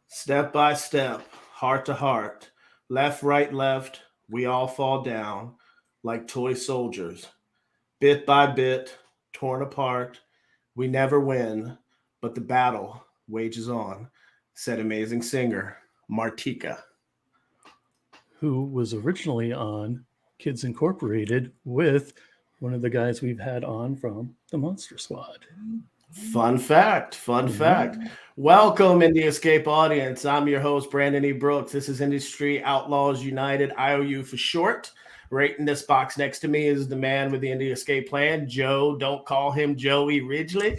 Step by step, heart to heart, left, right, left, we all fall down like toy soldiers. Bit by bit, torn apart, we never win, but the battle wages on, said amazing singer Martika. Who was originally on Kids Incorporated with one of the guys we've had on from the Monster Squad. Fun fact, fun fact. Welcome, Indie Escape audience. I'm your host, Brandon E. Brooks. This is Industry Outlaws United, IOU for short. Right in this box next to me is the man with the Indie Escape plan, Joe. Don't call him Joey Ridgely.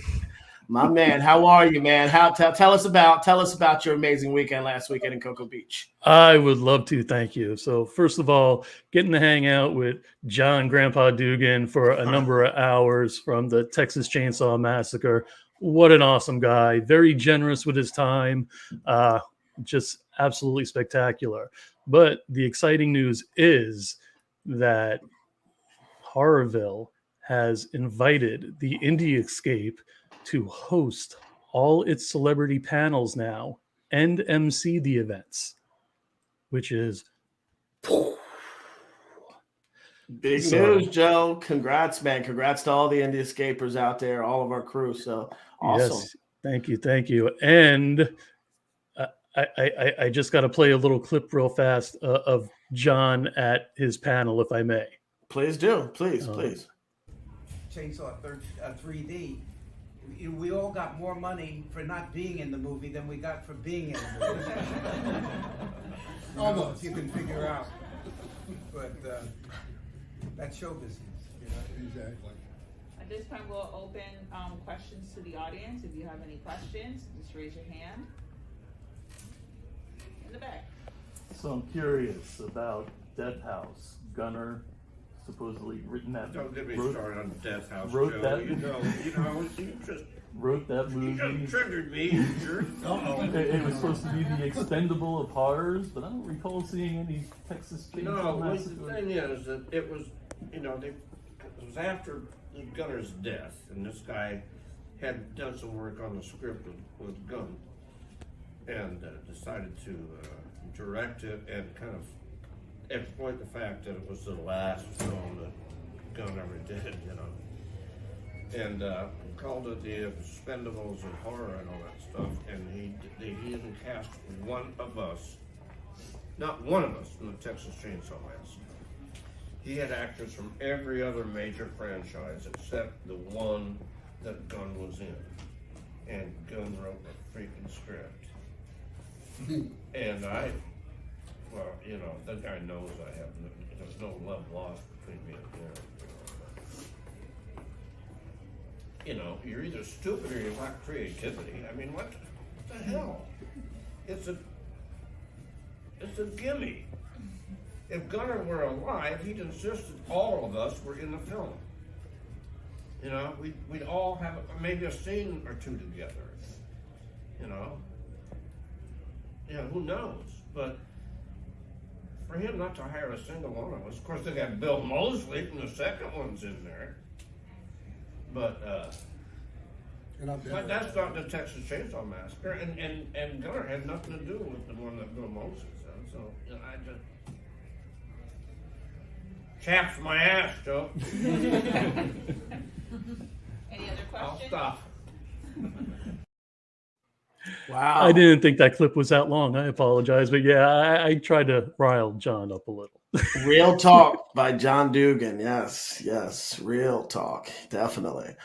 My man, how are you, man? Tell us about your amazing weekend last weekend in Cocoa Beach. I would love to, thank you. So first of all, getting to hang out with John Grandpa Dugan for a number of hours from the Texas Chainsaw Massacre. What an awesome guy. Very generous with his time. Just absolutely spectacular. But the exciting news is that Horrorville has invited the Indie Escape to host all its celebrity panels now and MC the events, which is big news, Joe. Congrats, man. Congrats to all the Indie Escapers out there, all of our crew. So awesome. Yes, thank you. And I just got to play a little clip real fast of John at his panel, if I may. Please do. Please. Chainsaw 3D. We all got more money for not being in the movie than we got for being in the movie. Almost, you can figure out. But that's show business. Exactly. At this point, we'll open questions to the audience. If you have any questions, just raise your hand. In the back. So I'm curious about Death House. Gunner supposedly written that. Don't get me started on Death House. Wrote Joe. that. You know, you just wrote that movie. You just triggered me. Sure. It was supposed to be the expendable of horrors, but I don't recall seeing any Texas Chainsaw No, Massacre. the thing is that it was, it was after Gunner's death, and this guy had done some work on the script with Gunn, and decided to direct it and kind of exploit the fact that it was the last film that Gunn ever did, and called it the Expendables of horror and all that stuff. And he didn't cast one of us, not one of us, in the Texas Chainsaw Massacre. He had actors from every other major franchise except the one that Gunn was in, and Gunn wrote the freaking script. And that guy knows there's no love lost between me and him. You're either stupid or you lack creativity. I mean, what the hell? It's a gimme. If Gunner were alive, he'd insist that all of us were in the film. We'd all have maybe a scene or two together. Who knows? But for him not to hire a single one of us, of course they got Bill Moseley from the second one's in there. But that's not the Texas Chainsaw Massacre, and Gunner had nothing to do with the one that Bill Moseley said. So I just chaps my ass, Joe. Any other questions? I'll stop. Wow. I didn't think that clip was that long. I apologize. But yeah, I tried to rile John up a little. Real talk by John Dugan. Yes. Real talk. Definitely.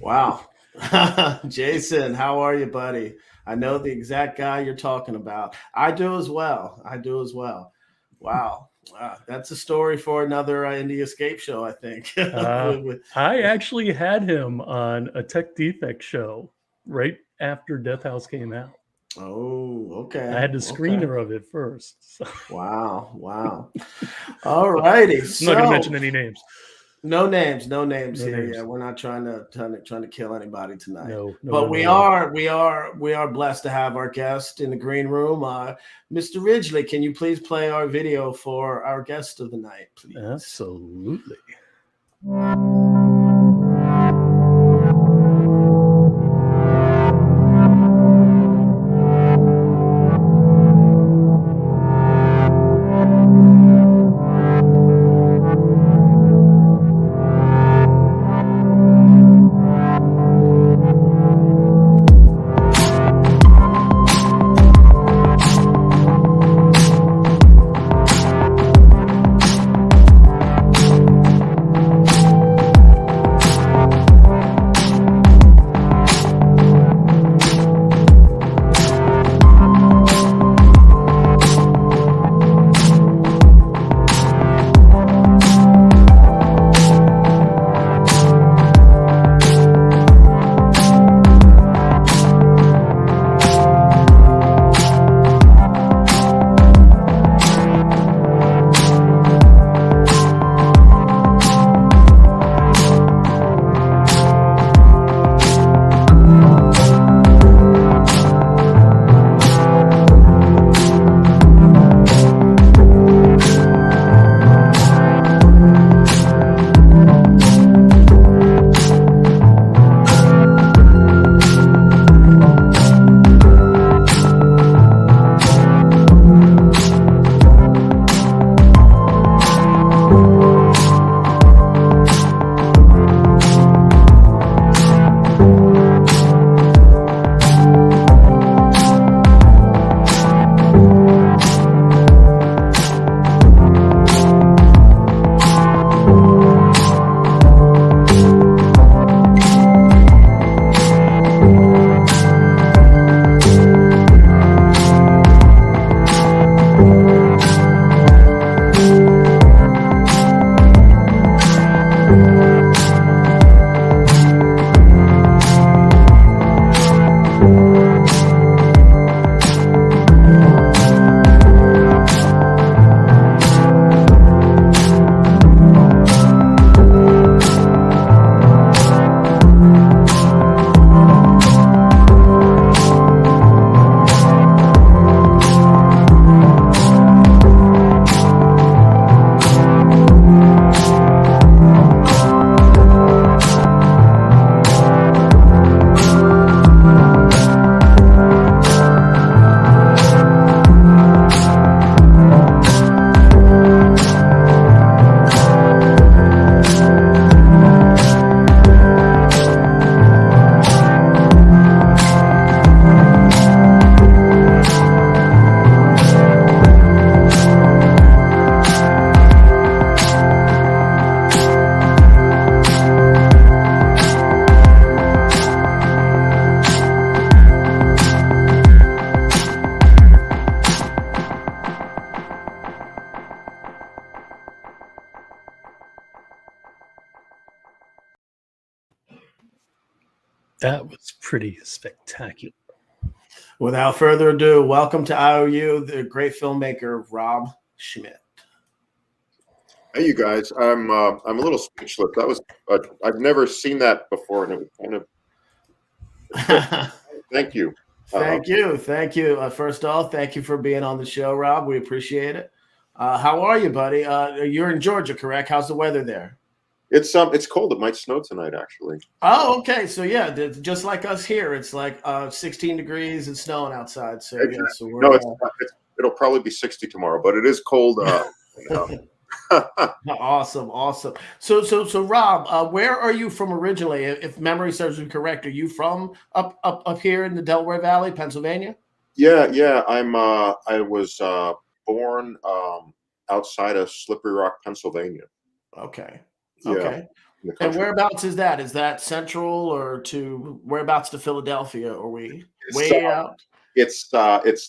Wow. Jaysen, how are you, buddy? I know the exact guy you're talking about. I do as well. Wow. That's a story for another Indie Escape show, I think. I actually had him on a Tech Defect show right after Death House came out. Oh, okay. I had the screener of it first. So. Wow. All righty. I'm not going to mention any names. No names here. Yeah, we're not trying to kill anybody tonight. No, but we are blessed to have our guest in the green room. Mr. Ridgely, can you please play our video for our guest of the night, please? Absolutely. That was pretty spectacular. Without further ado, welcome to IOU, the great filmmaker Rob Schmidt. Hey, you guys. I'm a little speechless. That was I've never seen that before, and it was kind of. Thank you. Thank you. First off, thank you for being on the show, Rob. We appreciate it. How are you, buddy? You're in Georgia, correct? How's the weather there? It's cold. It might snow tonight, actually. Oh, okay. So yeah, just like us here, it's like 16 degrees and snowing outside. So Exactly. yeah, so we're, no, it'll probably be 60 tomorrow, but it is cold. Awesome. So Rob, where are you from originally? If memory serves me correct, are you from up here in the Delaware Valley, Pennsylvania? Yeah. I was born outside of Slippery Rock, Pennsylvania. Okay. Yeah, Okay. And whereabouts is that? Is that central or to whereabouts to Philadelphia? Are we way out? It's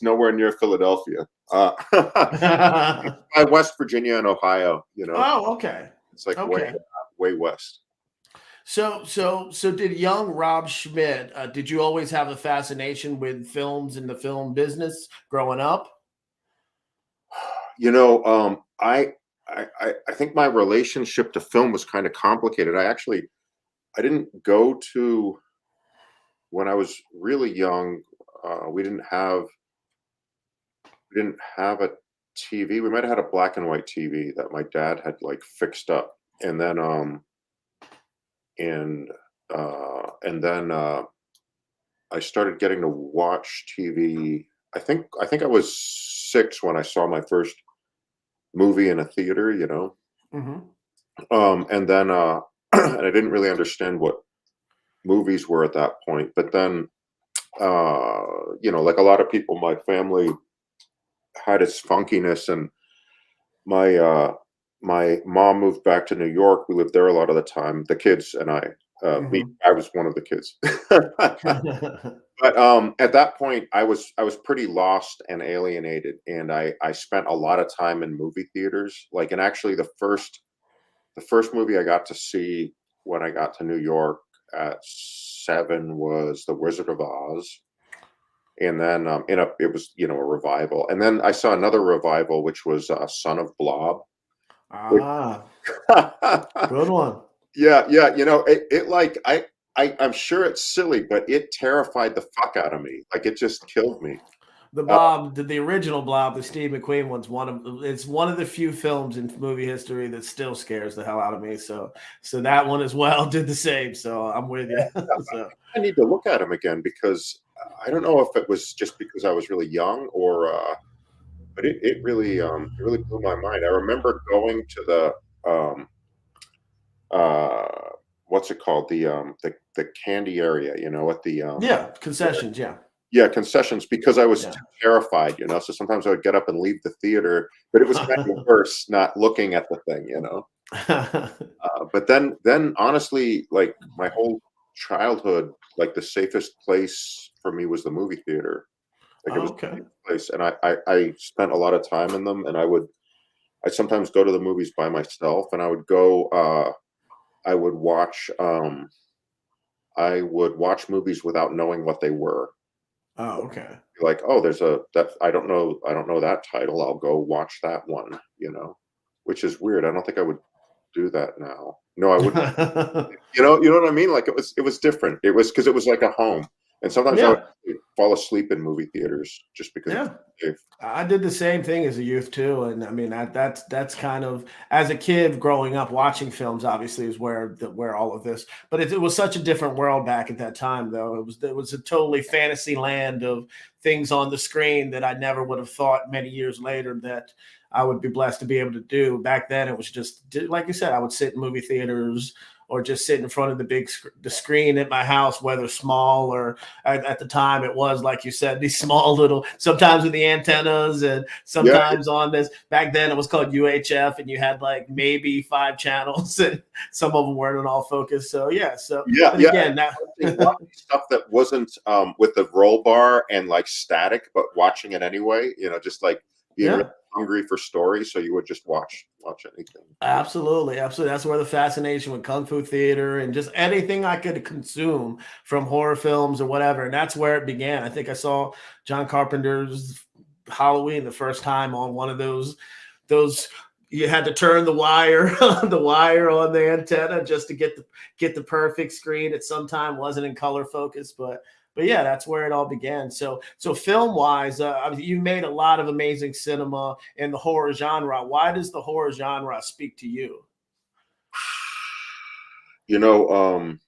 nowhere near Philadelphia. By West Virginia and Ohio. Oh, okay. It's like Okay. way west. So did young Rob Schmidt, did you always have a fascination with films and the film business growing up? I think my relationship to film was kind of complicated. I didn't go to, when I was really young, we didn't have a TV. We might have had a black and white TV that my dad had like fixed up. And then I started getting to watch TV. I think I was 6 when I saw my first movie in a theater, Mm-hmm. and then and I didn't really understand what movies were at that point. But then, like a lot of people, my family had its funkiness, and my mom moved back to New York. We lived there a lot of the time. The kids and I, I was one of the kids. But at that point, I was pretty lost and alienated, and I spent a lot of time in movie theaters. And actually, the first movie I got to see when I got to New York at 7 was The Wizard of Oz, and then it was a revival, and then I saw another revival, which was Son of Blob. Ah, good one. Yeah. I'm sure it's silly, but it terrified the fuck out of me. It just killed me. The Blob, the original Blob, the Steve McQueen one's it's one of the few films in movie history that still scares the hell out of me. So that one as well did the same. So I'm with you. So I need to look at him again, because I don't know if it was just because I was really young or, but it really blew my mind. I remember going to the what's it called? The candy area, at the concessions, concessions, because I was terrified, so sometimes I would get up and leave the theater, but it was kind of worse not looking at the thing, but then honestly, my whole childhood, the safest place for me was the movie theater. It was the safest place, and I spent a lot of time in them, and I'd sometimes go to the movies by myself, and I would go I would watch movies without knowing what they were. Oh, okay. There's I don't know that title. I'll go watch that one, which is weird. I don't think I would do that now. No, I wouldn't. You know what I mean? It was different. It was because it was like a home. And sometimes I would fall asleep in movie theaters just because. I did the same thing as a youth too, and I mean that's kind of, as a kid growing up watching films, obviously is where all of this. But it was such a different world back at that time, though. It was a totally fantasy land of things on the screen that I never would have thought many years later that I would be blessed to be able to do. Back then, it was just like you said. I would sit in movie theaters, or just sit in front of the screen at my house, whether small or at the time it was, like you said, these small little, sometimes with the antennas and sometimes on this. Back then it was called UHF, and you had maybe 5 channels, and some of them weren't at all focused. So again, stuff that wasn't with the roll bar and static, but watching it anyway, just being Yeah. really hungry for stories, so you would just watch anything. Absolutely, absolutely. That's where the fascination with kung fu theater and just anything I could consume from horror films or whatever, and that's where it began. I think I saw John Carpenter's Halloween the first time on one of those you had to turn the wire the wire on the antenna just to get the perfect screen. It sometimes wasn't in color focus, but yeah, that's where it all began. So film wise, you made a lot of amazing cinema in the horror genre. Why does the horror genre speak to you? You know,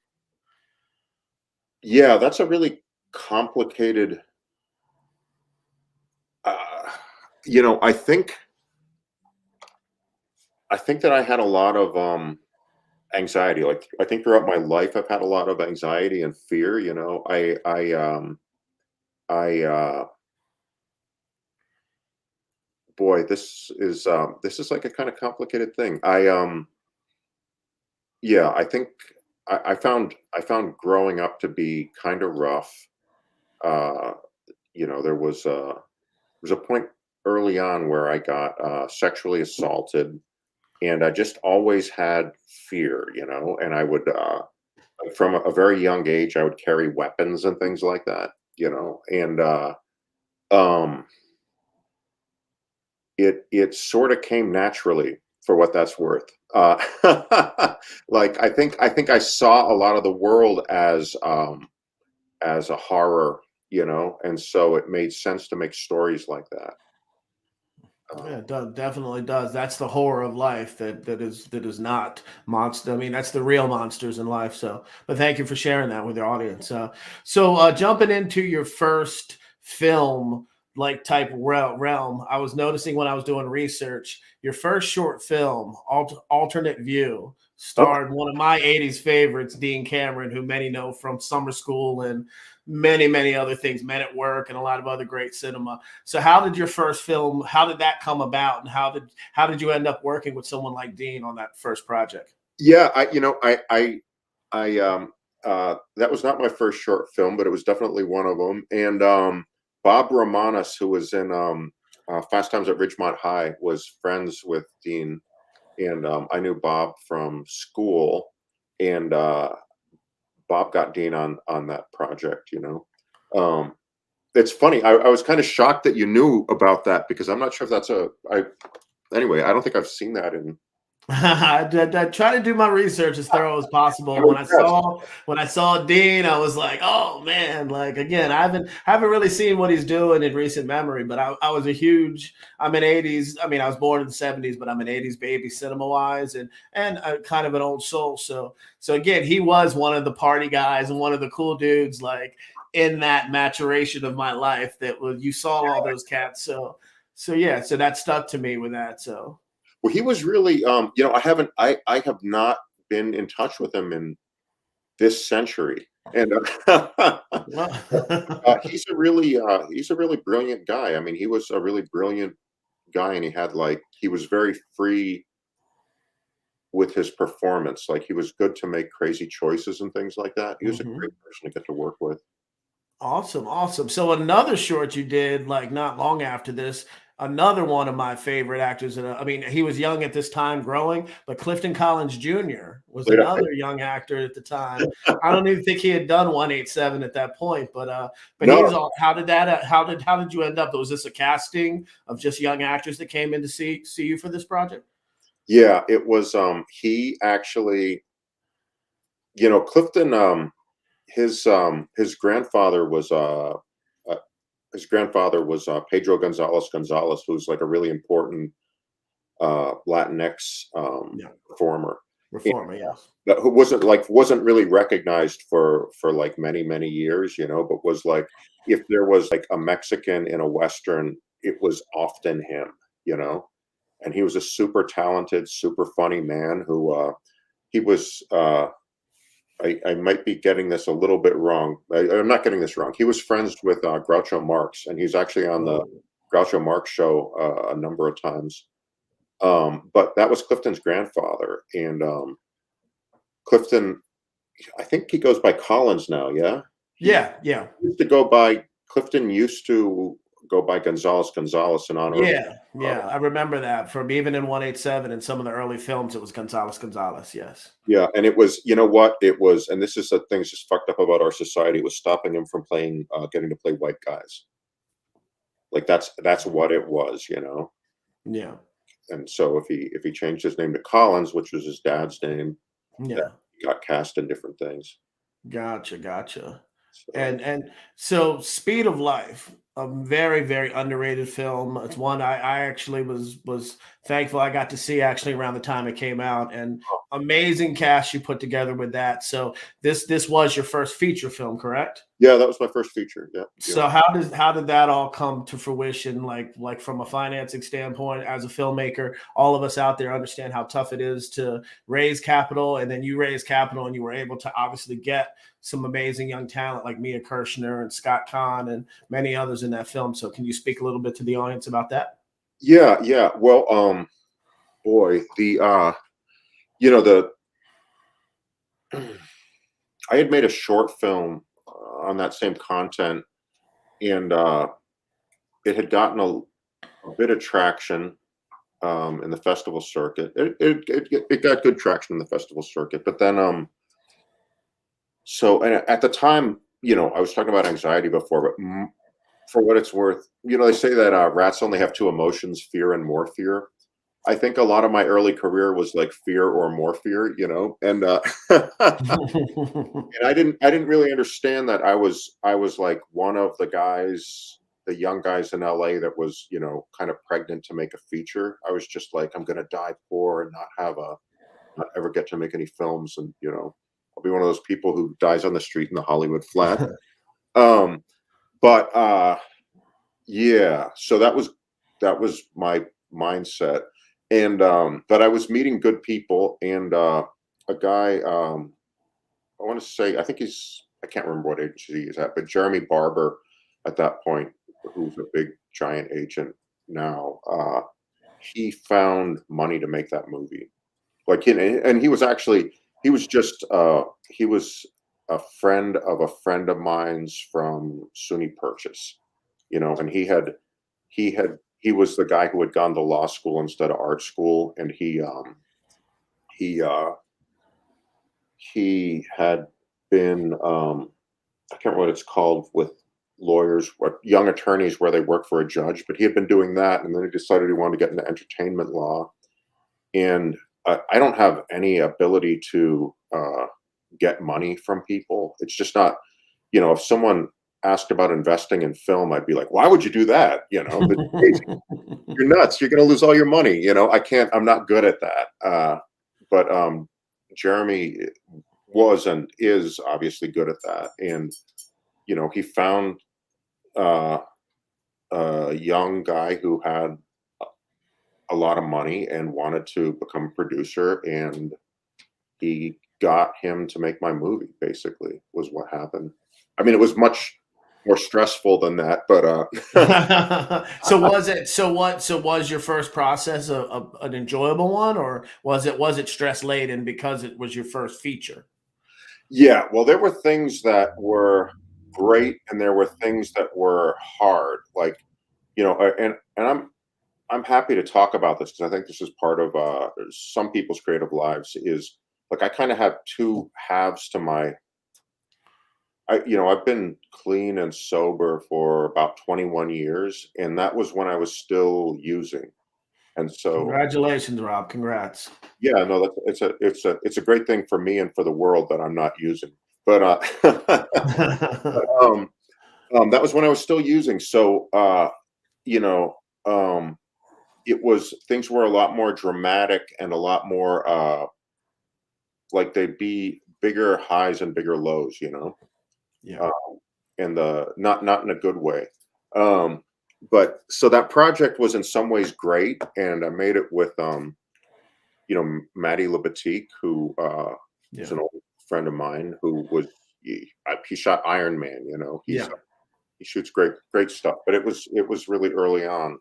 yeah, that's a really complicated. You know, I think that I had a lot of anxiety. Like, I think throughout my life, I've had a lot of anxiety and fear. You know, boy, this is like a kind of complicated thing. Yeah, I think I found growing up to be kind of rough. You know, there was a point early on where I got sexually assaulted, and I just always had fear, you know, and I would from a very young age, I would carry weapons and things like that, you know, and um it sort of came naturally, for what that's worth. Like, I think I saw a lot of the world as a horror, you know, and so it made sense to make stories like that. Yeah, it does, definitely does. That's the horror of life that is not monster. I mean, that's the real monsters in life. So, but thank you for sharing that with your audience. Jumping into your first film like type realm, I was noticing when I was doing research, your first short film, Alternate View, starred one of my '80s favorites, Dean Cameron, who many know from Summer School and many other things, Men at Work, and a lot of other great cinema. So how did your first film, how did that come about, and how did you end up working with someone like Dean on that first project? Yeah, that was not my first short film, but it was definitely one of them. And Bob Romanis, who was in Fast Times at Ridgemont High, was friends with Dean, and I knew Bob from school, and Bob got Dean on that project, you know. It's funny. I was kind of shocked that you knew about that, because I'm not sure if that's anyway, I don't think I've seen that in. I try to do my research as thorough as possible. When I saw Dean, I was like, oh man, like, again, I haven't really seen what he's doing in recent memory, but I'm an '80s. I mean, I was born in the '70s, but I'm an '80s baby cinema wise, and kind of an old soul. So again, he was one of the party guys and one of the cool dudes, like, in that maturation of my life, you saw all those cats. So yeah, so that stuck to me with that. So. Well, he was really, you know, I have not been in touch with him in this century, and he's a really brilliant guy. I mean, he was a really brilliant guy, and he was very free with his performance. Like, he was good to make crazy choices and things like that. He was a great person to get to work with. Awesome. So another short you did, like, not long after this, another one of my favorite actors. And I mean, he was young at this time, growing, but Clifton Collins Jr. was another young actor at the time. I don't even think he had done 187 at that point, but no. How did you end up? Was this a casting of just young actors that came in to see you for this project? Yeah, it was. He actually, you know, Clifton. His grandfather was Pedro Gonzalez, who's like a really important Latinx performer. Yes. Who wasn't really recognized for like many years, you know, but was like, if there was like a Mexican in a Western, it was often him, you know. And he was a super talented, super funny man who he was. I might be getting this a little bit wrong. I'm not getting this wrong. He was friends with Groucho Marx, and he's actually on the Groucho Marx show a number of times. But that was Clifton's grandfather, and Clifton, I think he goes by Collins now. Yeah. Yeah. Clifton used to go by Gonzalez in honor of Yeah, I remember that from even in 187 and some of the early films. It was Gonzalez. Yes. Yeah, and it was, you know what, it was, and this is the thing that's just fucked up about our society, was stopping him from playing, getting to play white guys. Like that's what it was, you know. Yeah. And so if he changed his name to Collins, which was his dad's name, Yeah. he got cast in different things. Gotcha. So, And so Speed of Life, a very, very underrated film. It's one I actually was thankful I got to see actually around the time it came out, and amazing cast you put together with that. So this was your first feature film, correct? yeah, that was my first feature. Yeah. So how did that all come to fruition? Like from a financing standpoint, as a filmmaker, all of us out there understand how tough it is to raise capital, and then you raise capital, and you were able to obviously get some amazing young talent like Mia Kirshner and Scott Kahn and many others in that film. So can you speak a little bit to the audience about that? Yeah. Well, boy, the you know, the I had made a short film on that same content, and it had gotten a bit of traction in the festival circuit. It got good traction in the festival circuit, but then so, and at the time, you know, I was talking about anxiety before, but for what it's worth, you know, they say that rats only have two emotions, fear and more fear. I think a lot of my early career was like fear or more fear, you know, and and I didn't really understand that I was like one of the guys, the young guys in LA that was, you know, kind of pregnant to make a feature. I was just like, I'm gonna die poor and not ever get to make any films, and you know, I'll be one of those people who dies on the street in the Hollywood flat. But yeah, so that was my mindset. And but I was meeting good people, and a guy, I want to say, I think I can't remember what agency he's at, but Jeremy Barber at that point, who's a big giant agent now, he found money to make that movie. Like, and he was just he was a friend of mine's from SUNY Purchase, you know, and he was the guy who had gone to law school instead of art school, and he had been I can't remember what it's called with lawyers, what young attorneys, where they work for a judge, but he had been doing that, and then he decided he wanted to get into entertainment law. And I don't have any ability to get money from people. It's just not, you know, if someone asked about investing in film, I'd be like, why would you do that? You know, but you're nuts. You're going to lose all your money. You know, I'm not good at that. But Jeremy was and is obviously good at that. And, you know, he found a young guy who had a lot of money and wanted to become a producer, and he got him to make my movie, basically, was what happened. I mean, it was much more stressful than that, but so was your first process an enjoyable one, or was it stress laden because it was your first feature? yeah, well, there were things that were great and there were things that were hard, like, you know, and I'm happy to talk about this because I think this is part of some people's creative lives. Is like, I kind of have two halves to my. You know, I've been clean and sober for about 21 years, and that was when I was still using. And so, Congratulations, Rob. Congrats. yeah, no, it's a great thing for me and for the world that I'm not using. But that was when I was still using. So, you know, things were a lot more dramatic and a lot more like they'd be bigger highs and bigger lows, you know. Yeah. And not in a good way. But so that project was in some ways great, and I made it with you know, Maddie LeBatique, who is an old friend of mine, who was he shot Iron Man, you know. He shoots great stuff. But it was really early on,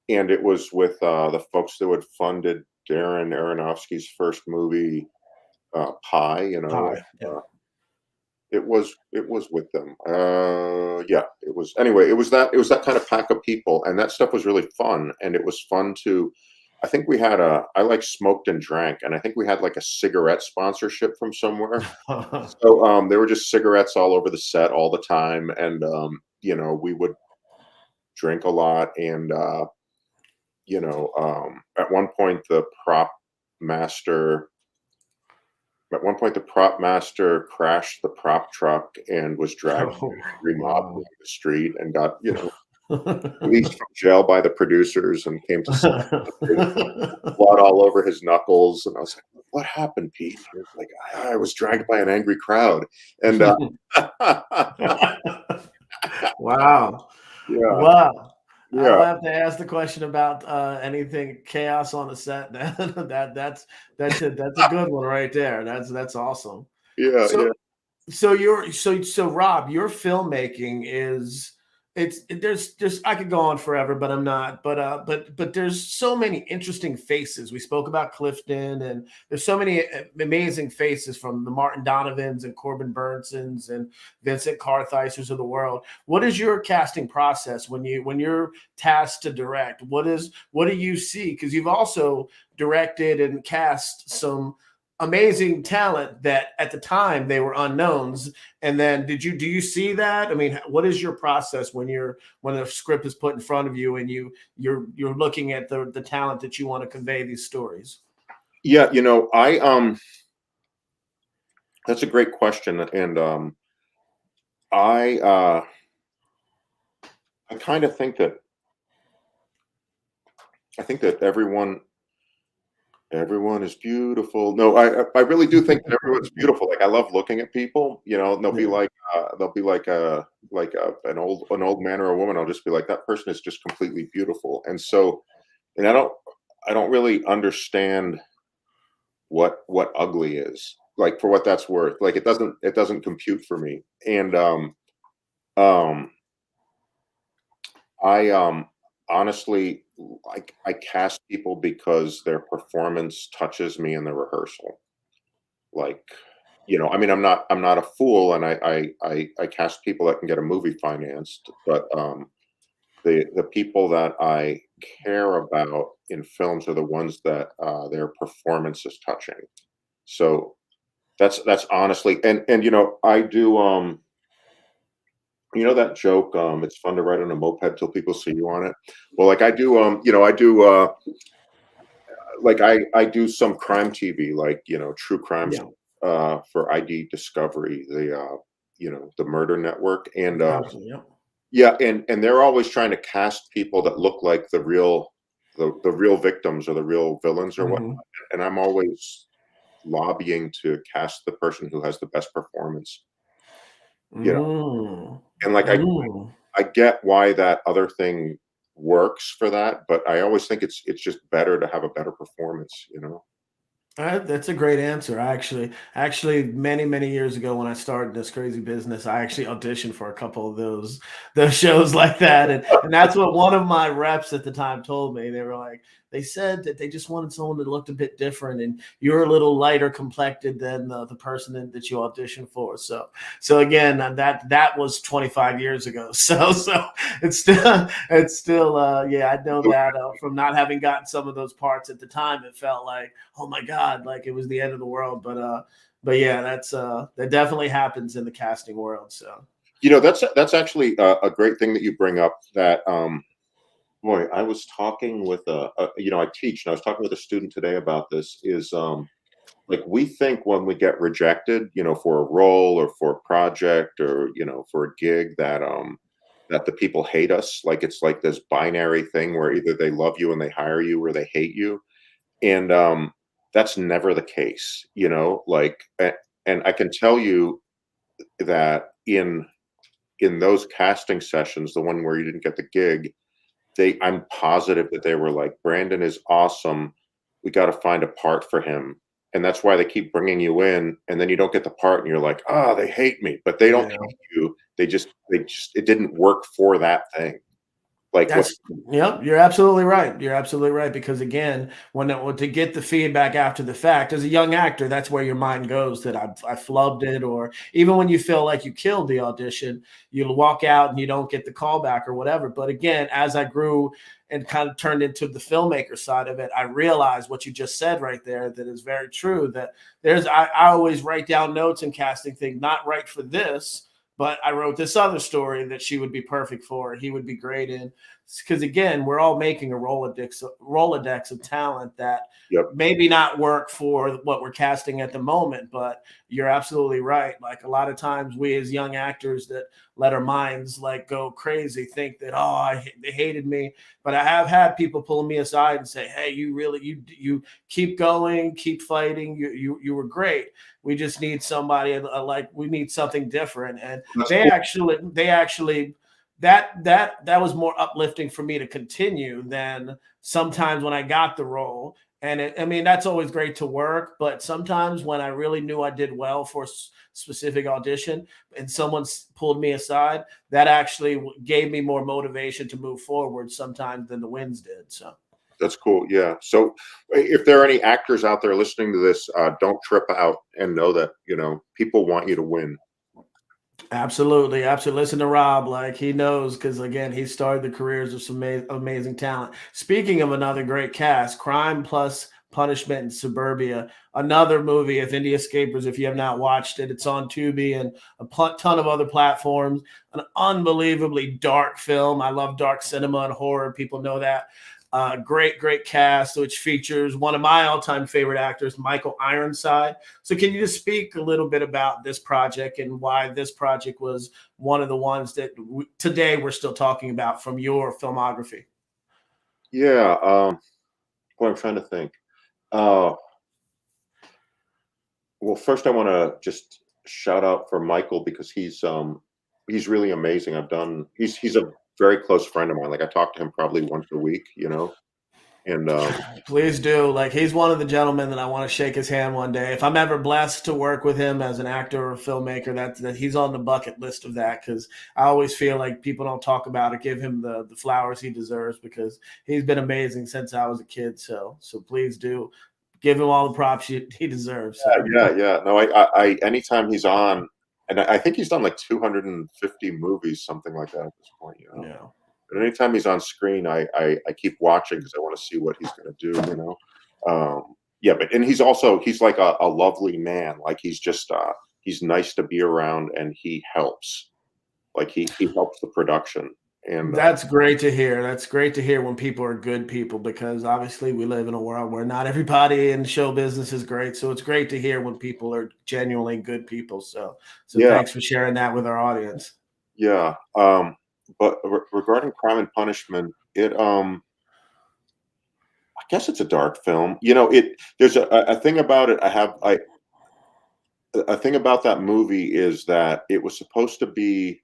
and it was with the folks that had funded Darren Aronofsky's first movie, Pi, you know. Pi, yeah. It was with them. Yeah, it was. Anyway, it was that kind of pack of people, and that stuff was really fun. And it was fun to. I think we had I like smoked and drank, and I think we had like a cigarette sponsorship from somewhere. So there were just cigarettes all over the set all the time, and you know, we would drink a lot, and you know, at one point the prop master crashed the prop truck and was dragged by every mob down the street and got, you know, released from jail by the producers and came to set. Blood all over his knuckles. And I was like, what happened, Pete? He was like, I was dragged by an angry crowd. And wow. Yeah. Wow. Yeah. I'll have to ask the question about anything chaos on the set. That's a good one right there. That's awesome. Yeah. So Rob, your filmmaking is there's I could go on forever, but I'm not. But there's so many interesting faces. We spoke about Clifton, and there's so many amazing faces from the Martin Donovans and Corbin Burnsons and Vincent Kartheisers of the world. What is your casting process when you're tasked to direct? What do you see? Because you've also directed and cast some amazing talent that at the time they were unknowns. And then do you see that? I mean, what is your process when a script is put in front of you and you're looking at the talent that you want to convey these stories? Yeah, you know, that's a great question. And I kind of think that everyone is beautiful. No, I really do think that everyone's beautiful. Like, I love looking at people, you know, and they'll be like an old man or a woman. I'll just be like, that person is just completely beautiful. And so, and I don't really understand what ugly is, like, for what that's worth. Like, it doesn't compute for me. And I honestly, like, I cast people because their performance touches me in the rehearsal. Like, you know, I mean, I'm not a fool, and I cast people that can get a movie financed, but the people that I care about in films are the ones that their performance is touching. So that's honestly, and you know, I do. You know that joke, it's fun to ride on a moped till people see you on it. Well, like, I do, you know, I do, like, I do some crime TV, like, you know, true crime, for ID Discovery, you know, the Murder Network. And yeah, and they're always trying to cast people that look like the real victims or the real villains or whatnot. And I'm always lobbying to cast the person who has the best performance. You know, and like, I get why that other thing works for that, but I always think it's just better to have a better performance, you know. That's a great answer. Actually, many years ago when I started this crazy business, I actually auditioned for a couple of those shows like that, and that's what one of my reps at the time told me. They were like, they said that they just wanted someone that looked a bit different, and you're a little lighter complected than the person that you auditioned for. So again, that was 25 years ago. So it's still yeah, I know that from not having gotten some of those parts at the time, it felt like, oh my God, like it was the end of the world. But yeah, that definitely happens in the casting world. So, you know, that's actually a great thing that you bring up. That boy, I was talking with you know, I teach, and I was talking with a student today about this. Is like, we think when we get rejected, you know, for a role or for a project or, you know, for a gig, that that the people hate us. Like, it's like this binary thing where either they love you and they hire you, or they hate you. And that's never the case, you know. Like, and I can tell you that in those casting sessions, the one where you didn't get the gig, I'm positive that they were like, Brandon is awesome, we got to find a part for him. And that's why they keep bringing you in, and then you don't get the part, and you're like, oh, they hate me. But they don't hate you. They just it didn't work for that thing. Like That's yep. You're absolutely right. You're absolutely right because again, to get the feedback after the fact, as a young actor, that's where your mind goes that I flubbed it, or even when you feel like you killed the audition, you'll walk out and you don't get the callback or whatever. But again, as I grew and kind of turned into the filmmaker side of it, I realized what you just said right there that is very true. That I always write down notes and casting things, not right for this. But I wrote this other story that she would be perfect for. He would be great in. Because again, we're all making a Rolodex of talent that Yep. maybe not work for what we're casting at the moment. But you're absolutely right. Like a lot of times, we as young actors that let our minds like go crazy think that they hated me. But I have had people pulling me aside and say, "Hey, you keep going, keep fighting. You were great. We just need somebody like we need something different." And That's they cool. actually that was more uplifting for me to continue than sometimes when I got the role. And I mean, that's always great to work, but sometimes when I really knew I did well for a specific audition and someone pulled me aside, that actually gave me more motivation to move forward sometimes than the wins did. So That's cool. Yeah. So if there are any actors out there listening to this, don't trip out and know that, people want you to win. absolutely, absolutely. Listen to Rob, like he knows because again, he started the careers of some amazing talent. Speaking of another great cast, Crime Plus Punishment in Suburbia, another movie of Indie Escapers. If you have not watched it, it's on Tubi and a ton of other platforms. An unbelievably dark film. I love dark cinema and horror. People know that. Great cast, which features one of my all-time favorite actors, Michael Ironside. So can you just speak a little bit about this project and why this project was one of the ones that today we're still talking about from your filmography? Yeah. Boy, I'm trying to think. Well, first I want to just shout out for Michael because he's really amazing. He's a very close friend of mine. Like I talk to him probably once a week, and Please do. Like he's one of the gentlemen that I want to shake his hand one day. If I'm ever blessed to work with him as an actor or a filmmaker, that he's on the bucket list of that because I always feel like people don't talk about it, give him the flowers he deserves because he's been amazing since I was a kid. So please do give him all the props he deserves. So. yeah. No, I anytime he's on, and I think he's done like 250 movies, something like that at this point. Yeah. But anytime he's on screen, I keep watching because I want to see what he's going to do. Yeah, and he's like a lovely man. Like he's just he's nice to be around, and he helps. Like he helps the production, and That's great to hear. That's great to hear when people are good people because obviously we live in a world where not everybody in show business is great. So it's great to hear when people are genuinely good people. So yeah, thanks for sharing that with our audience. yeah. But regarding Crime and Punishment, I guess it's a dark film. There's a thing about it. A thing about that movie is that it was supposed to be,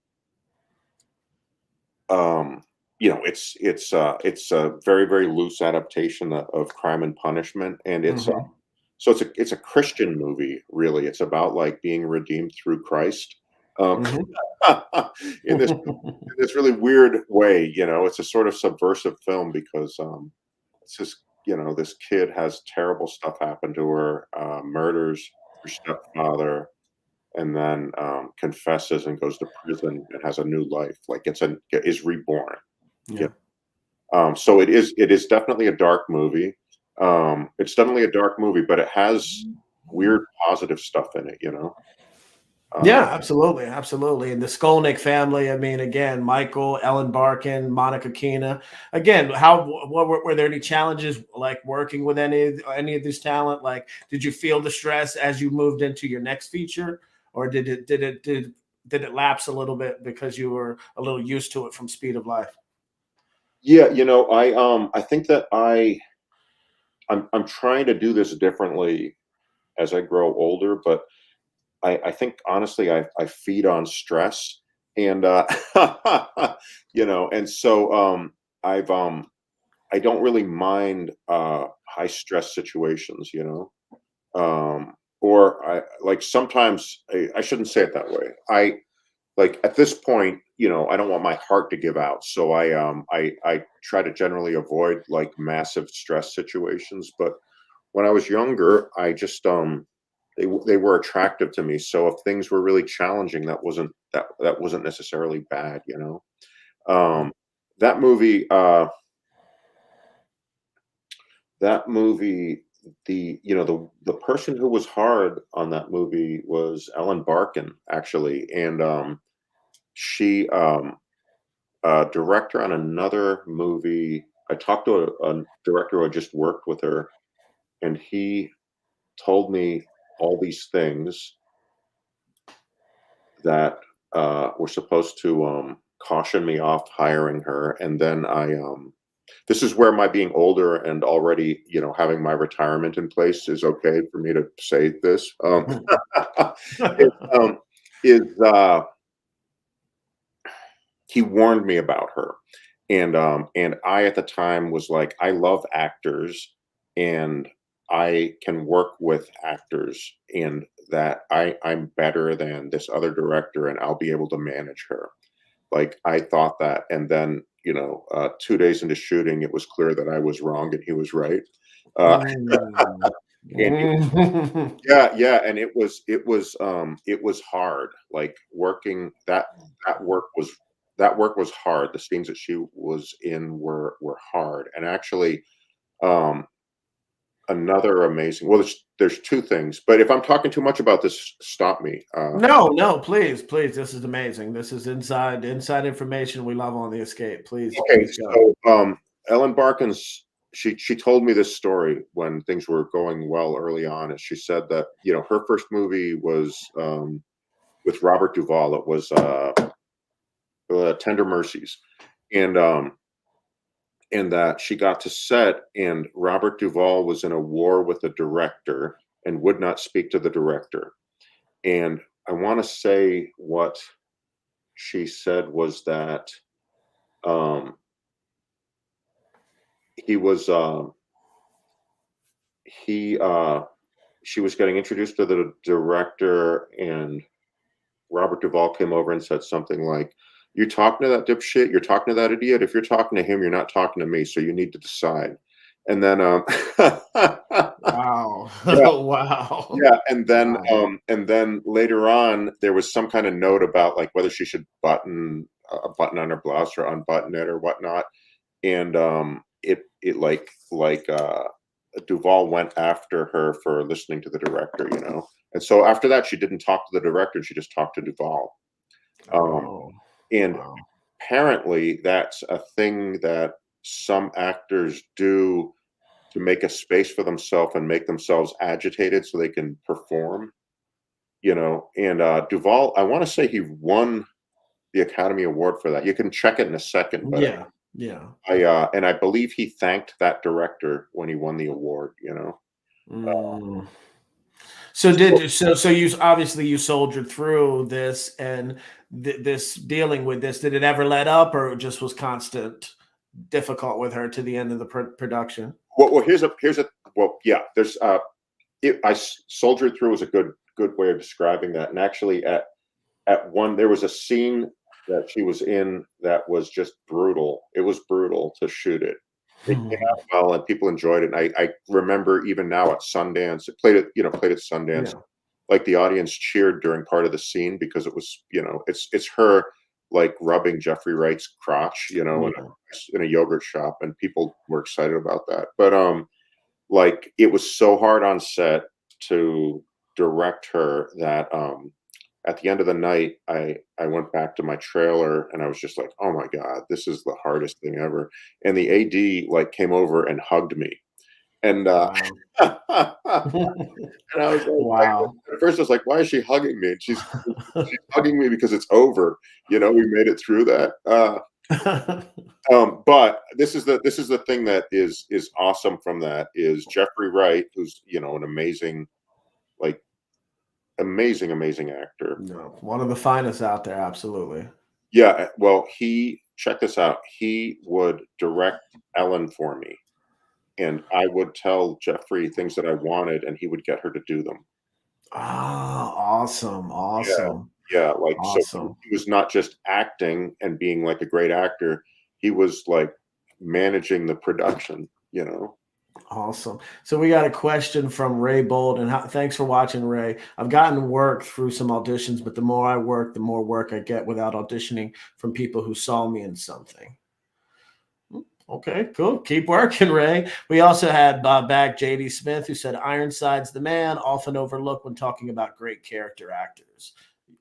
it's a very, very loose adaptation of Crime and Punishment, and so it's a Christian movie. Really, it's about like being redeemed through Christ. In this really weird way, it's a sort of subversive film because it's just this kid has terrible stuff happen to her, murders her stepfather, and then confesses and goes to prison and has a new life, like is reborn. Yeah. So it is definitely a dark movie. It's definitely a dark movie, but it has weird positive stuff in it. Yeah, absolutely. And the Skolnick family. I mean, again, Michael, Ellen Barkin, Monica Keena. Again, were there any challenges like working with any of this talent? Like, did you feel the stress as you moved into your next feature, or did it lapse a little bit because you were a little used to it from Speed of Life? Yeah, I think that I'm trying to do this differently as I grow older, but I think honestly I feed on stress, and and so I don't really mind high stress situations, or I like sometimes I shouldn't say it that way. like at this point, I don't want my heart to give out. So I try to generally avoid like massive stress situations. But when I was younger, I just they were attractive to me. So if things were really challenging, that wasn't necessarily bad, That movie the person who was hard on that movie was Ellen Barkin, actually. And she a director on another movie. I talked to a director who had just worked with her, and he told me all these things that were supposed to caution me off hiring her. And then this is where my being older and already, having my retirement in place is okay for me to say this. He warned me about her, and I at the time was like, I love actors, and I can work with actors, and that I'm better than this other director, and I'll be able to manage her. Like, I thought that, and then 2 days into shooting, it was clear that I was wrong and he was right. And yeah, and it was hard. Like, working that work was hard. The scenes that she was in were hard. And actually, another amazing. Well, there's two things, but if I'm talking too much about this, stop me. No, please. This is amazing. This is inside information we love on The Escape. Please. Okay, please go. so Ellen Barkin's. She told me this story when things were going well early on, and she said that her first movie was with Robert Duvall. It was Tender Mercies, and that she got to set, and Robert Duvall was in a war with the director and would not speak to the director. And I want to say what she said was that she was getting introduced to the director, and Robert Duvall came over and said something like, "You're talking to that dipshit, you're talking to that idiot. If you're talking to him, you're not talking to me, so you need to decide." And then Wow. Yeah. Wow. Yeah, and then Wow. and then later on, there was some kind of note about like whether she should button a button on her blouse or unbutton it or whatnot. And it like Duvall went after her for listening to the director, And so after that, she didn't talk to the director; she just talked to Duvall. And Wow. apparently, that's a thing that some actors do to make a space for themselves and make themselves agitated so they can perform. And Duvall, I want to say he won the Academy Award for that. You can check it in a second, but Yeah. I believe he thanked that director when he won the award. So you obviously you soldiered through this and this dealing with this. Did it ever let up, or it just was constant difficult with her to the end of the production? Well, here's a yeah. There's I soldiered through is a good way of describing that. And actually, at one, there was a scene that she was in that was just brutal. It was brutal to shoot it. It came out well, and people enjoyed it. And I remember even now at Sundance, it played at Sundance. Yeah. Like, the audience cheered during part of the scene because it was, it's her like rubbing Jeffrey Wright's crotch, in a yogurt shop, and people were excited about that. But like, it was so hard on set to direct her that at the end of the night, I went back to my trailer and I was just like, oh my God, this is the hardest thing ever. And the AD like came over and hugged me. And and I was like, Wow. at first I was like, why is she hugging me? And she's hugging me because it's over. We made it through that. But this is the thing that is awesome from that is Jeffrey Wright, who's an amazing actor. No, one of the finest out there, absolutely. Yeah, well, check this out. He would direct Ellen for me, and I would tell Jeffrey things that I wanted, and he would get her to do them. Ah, awesome. Yeah, like so Awesome. he was not just acting and being like a great actor, he was like managing the production, you know. Awesome. So we got a question from Ray Bold, and thanks for watching, Ray. I've gotten work through some auditions, but the more I work, the more work I get without auditioning from people who saw me in something. Okay, cool. Keep working, Ray. We also had back JD Smith, who said Ironside's the man, often overlooked when talking about great character actors.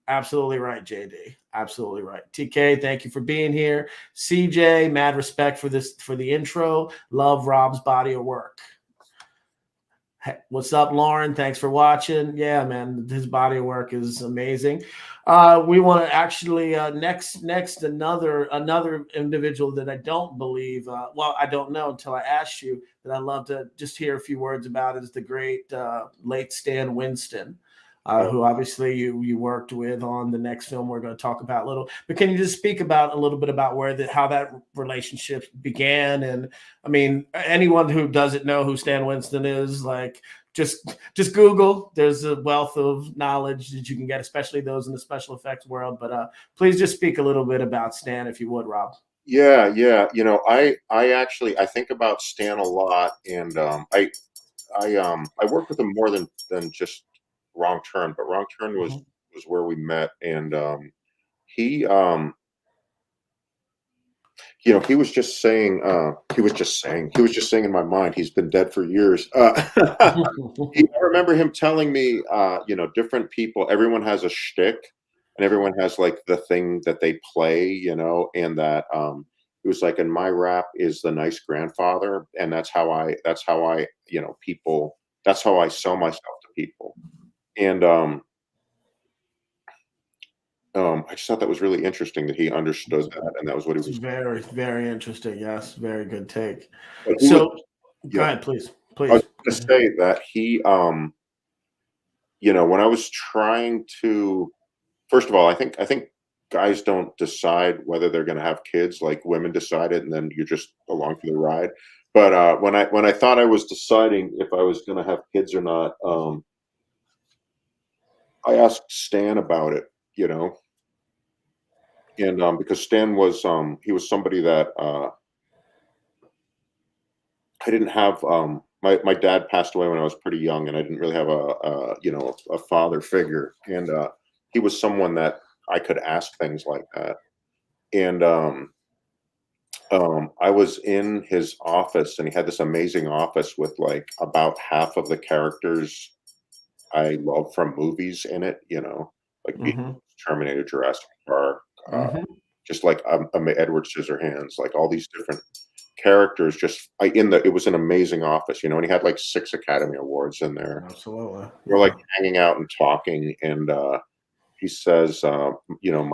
Absolutely right, JD. Absolutely right. TK, thank you for being here. CJ, mad respect for the intro. Love Rob's body of work. Hey, what's up, Lauren? Thanks for watching. Yeah, man, his body of work is amazing. We want to actually next another individual that I don't believe. I don't know until I asked you, that I'd love to just hear a few words about is the great late Stan Winston. Who obviously you worked with on the next film we're going to talk about a little. But can you just speak about a little bit about how that relationship began? And I mean, anyone who doesn't know who Stan Winston is, like just Google. There's a wealth of knowledge that you can get, especially those in the special effects world. But please just speak a little bit about Stan, if you would, Rob. Yeah. You know, I think about Stan a lot, and I worked with him more than just Wrong Turn, but Wrong Turn was where we met, and he you know, he was just saying in my mind, he's been dead for years. I remember him telling me, you know, different people, everyone has a shtick, and everyone has like the thing that they play, you know, and that it was like, and my rap is the nice grandfather, and that's how I you know, people, that's how I sell myself to people. And I just thought that was really interesting that he understood that, and that was what he was. Very, very interesting. Yes, very good take. So, go ahead, please. I was going to say that he, you know, when I was trying to, first of all, I think guys don't decide whether they're going to have kids, like women decide it, and then you're just along for the ride. But when I thought I was deciding if I was going to have kids or not, I asked Stan about it, you know, and because Stan was he was somebody that I didn't have. My dad passed away when I was pretty young, and I didn't really have you know, a father figure, and he was someone that I could ask things like that. And I was in his office, and he had this amazing office with like about half of the characters I love from movies in it, you know, like Terminator, Jurassic Park, just like Edward Scissorhands, like all these different characters. It was an amazing office, you know, and he had like 6 Academy Awards in there. Absolutely. We're like hanging out and talking, and he says, you know,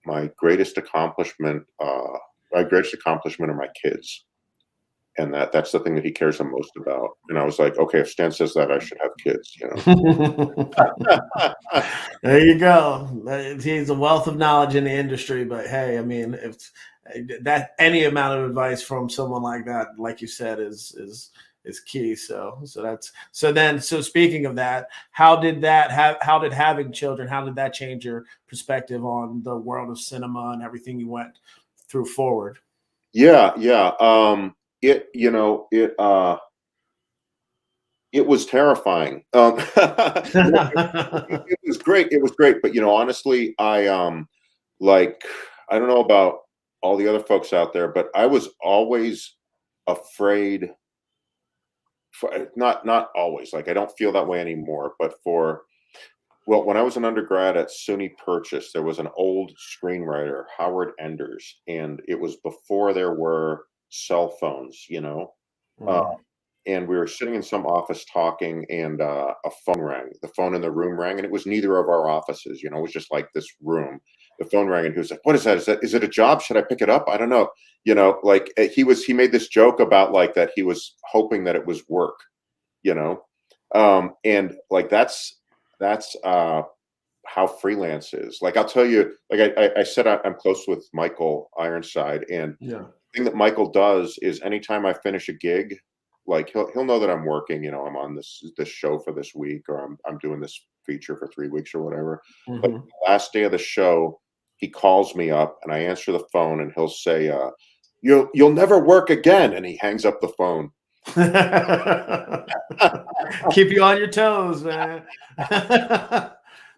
my greatest accomplishment are my kids. And that's the thing that he cares the most about. And I was like, okay, if Stan says that, I should have kids, you know. There you go. He's a wealth of knowledge in the industry, but hey, I mean, if that any amount of advice from someone like that, like you said, is key. So speaking of that, how did having children, how did that change your perspective on the world of cinema and everything you went through forward? Yeah. It was terrifying. It was great. It was great. But, you know, honestly, I don't know about all the other folks out there, but I was always afraid. Not always. Like, I don't feel that way anymore. But when I was an undergrad at SUNY Purchase, there was an old screenwriter, Howard Enders, and it was before there were cell phones, you know. And we were sitting in some office talking, and a phone rang. The phone in the room rang, and it was neither of our offices, you know. It was just like this room. The phone rang, and he was like, "What is that? Is it a job? Should I pick it up? I don't know." You know, like he made this joke about like that he was hoping that it was work, you know. And like that's how freelance is. Like, I'll tell you, like I said, I'm close with Michael Ironside, and the thing that Michael does is anytime I finish a gig, like he'll know that I'm working. You know, I'm on this show for this week, or I'm doing this feature for 3 weeks or whatever. Like the last day of the show, he calls me up, and I answer the phone, and he'll say, "You'll never work again," and he hangs up the phone. Keep you on your toes, man.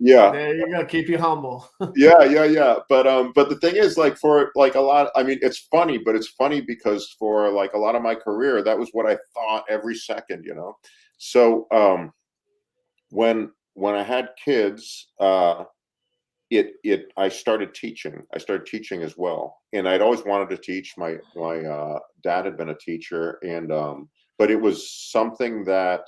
Yeah, there you go. Keep you humble. yeah. But the thing is, like, for like a lot, I mean, it's funny, but it's funny because for like a lot of my career, that was what I thought every second, you know. So when I had kids, I started teaching. I started teaching as well, and I'd always wanted to teach. My dad had been a teacher, and but it was something that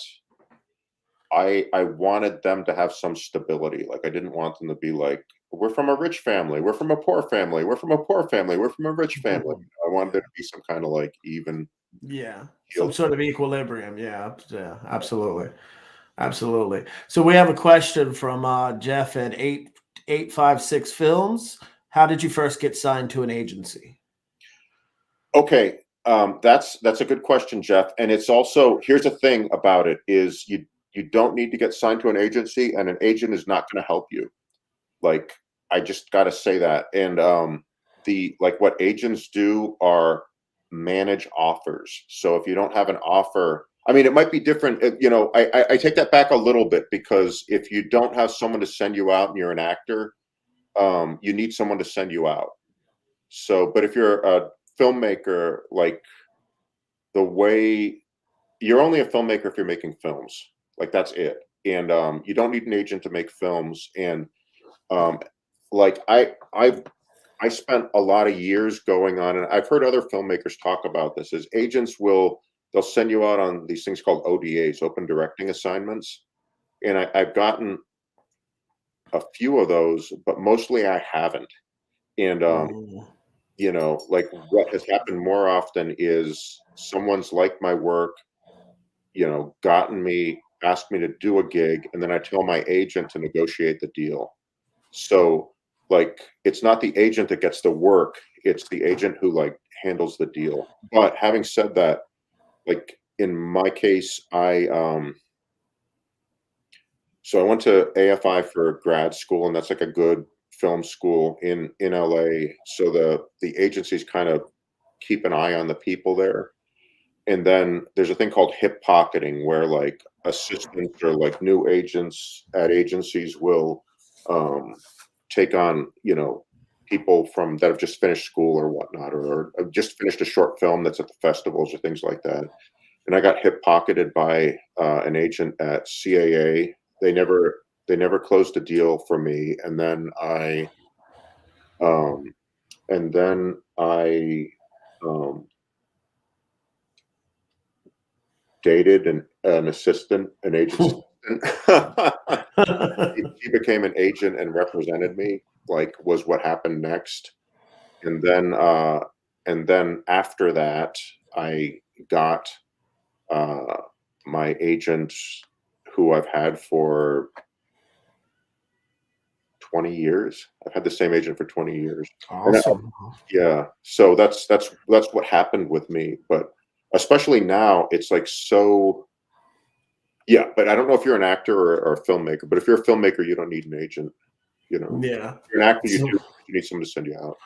I wanted them to have some stability. Like, I didn't want them to be like, we're from a rich family, we're from a poor family, we're from a poor family, we're from a rich family. I wanted there to be some kind of like even, some sort of equilibrium. Yeah, absolutely. So we have a question from Jeff at 856 Films. How did you first get signed to an agency? Okay, that's a good question, Jeff. And it's also, here's the thing about it is you don't need to get signed to an agency, and an agent is not going to help you. Like, I just got to say that. And what agents do are manage offers. So if you don't have an offer, I mean, it might be different. You know, I take that back a little bit, because if you don't have someone to send you out and you're an actor, you need someone to send you out. So, but if you're a filmmaker, like, the way, you're only a filmmaker if you're making films. Like, that's it. And you don't need an agent to make films. And like I spent a lot of years going on, and I've heard other filmmakers talk about this, is agents they'll send you out on these things called ODAs, open directing assignments. And I've gotten a few of those, but mostly I haven't. And you know, like, what has happened more often is someone's liked my work, you know, asked me to do a gig, and then I tell my agent to negotiate the deal. So, like, it's not the agent that gets the work, it's the agent who, like, handles the deal. But having said that, like, in my case, so I went to AFI for grad school, and that's like a good film school in LA. So the agencies kind of keep an eye on the people there. And then there's a thing called hip pocketing, where like assistants or like new agents at agencies will take on, you know, people that have just finished school or whatnot, or just finished a short film that's at the festivals or things like that. And I got hip pocketed by an agent at CAA. They never closed a deal for me. And then I dated an agent assistant. He became an agent and represented me, like, was what happened next. And then after that, I got my agent, who I've had for 20 years. I've had the same agent for 20 years. Awesome. Yeah. So that's what happened with me. But especially now, it's like, so, yeah. But I don't know if you're an actor or a filmmaker, but if you're a filmmaker, you don't need an agent, you know. Yeah. If you're an actor, you need someone to send you out.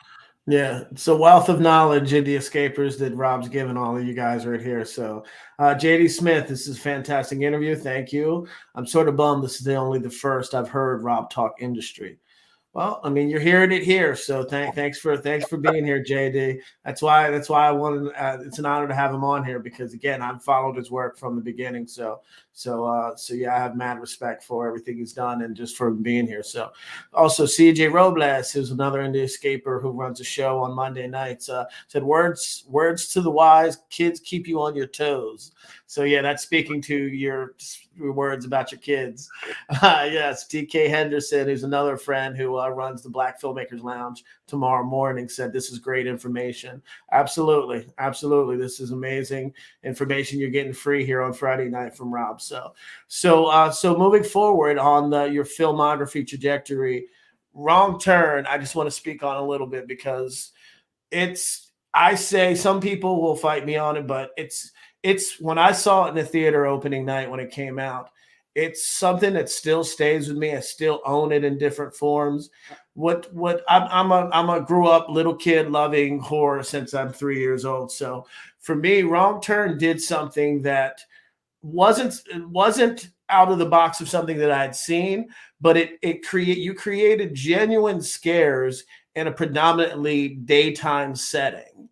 Yeah, it's a wealth of knowledge in the escapers that Rob's given all of you guys right here. So, JD Smith, this is a fantastic interview. Thank you. I'm sort of bummed this is only the first I've heard Rob talk industry. Well, I mean, you're hearing it here, so thanks for being here, JD. That's why I wanted. It's an honor to have him on here, because again, I've followed his work from the beginning. So yeah, I have mad respect for everything he's done and just for being here. So also CJ Robles, who's another indie escaper who runs a show on Monday nights, said words to the wise, kids keep you on your toes. So yeah, that's speaking to your words about your kids. Yes, TK Henderson, who's another friend who runs the Black Filmmakers Lounge tomorrow morning, said this is great information. Absolutely. This is amazing information you're getting free here on Friday night from Rob. So moving forward on your filmography trajectory, Wrong Turn, I just want to speak on a little bit, because it's I say some people will fight me on it, but it's when I saw it in the theater opening night when it came out, it's something that still stays with me. I still own it in different forms. I'm a grew up little kid loving horror since I'm 3 years old. So for me, Wrong Turn did something that wasn't out of the box of something that I had seen, but you created genuine scares in a predominantly daytime setting.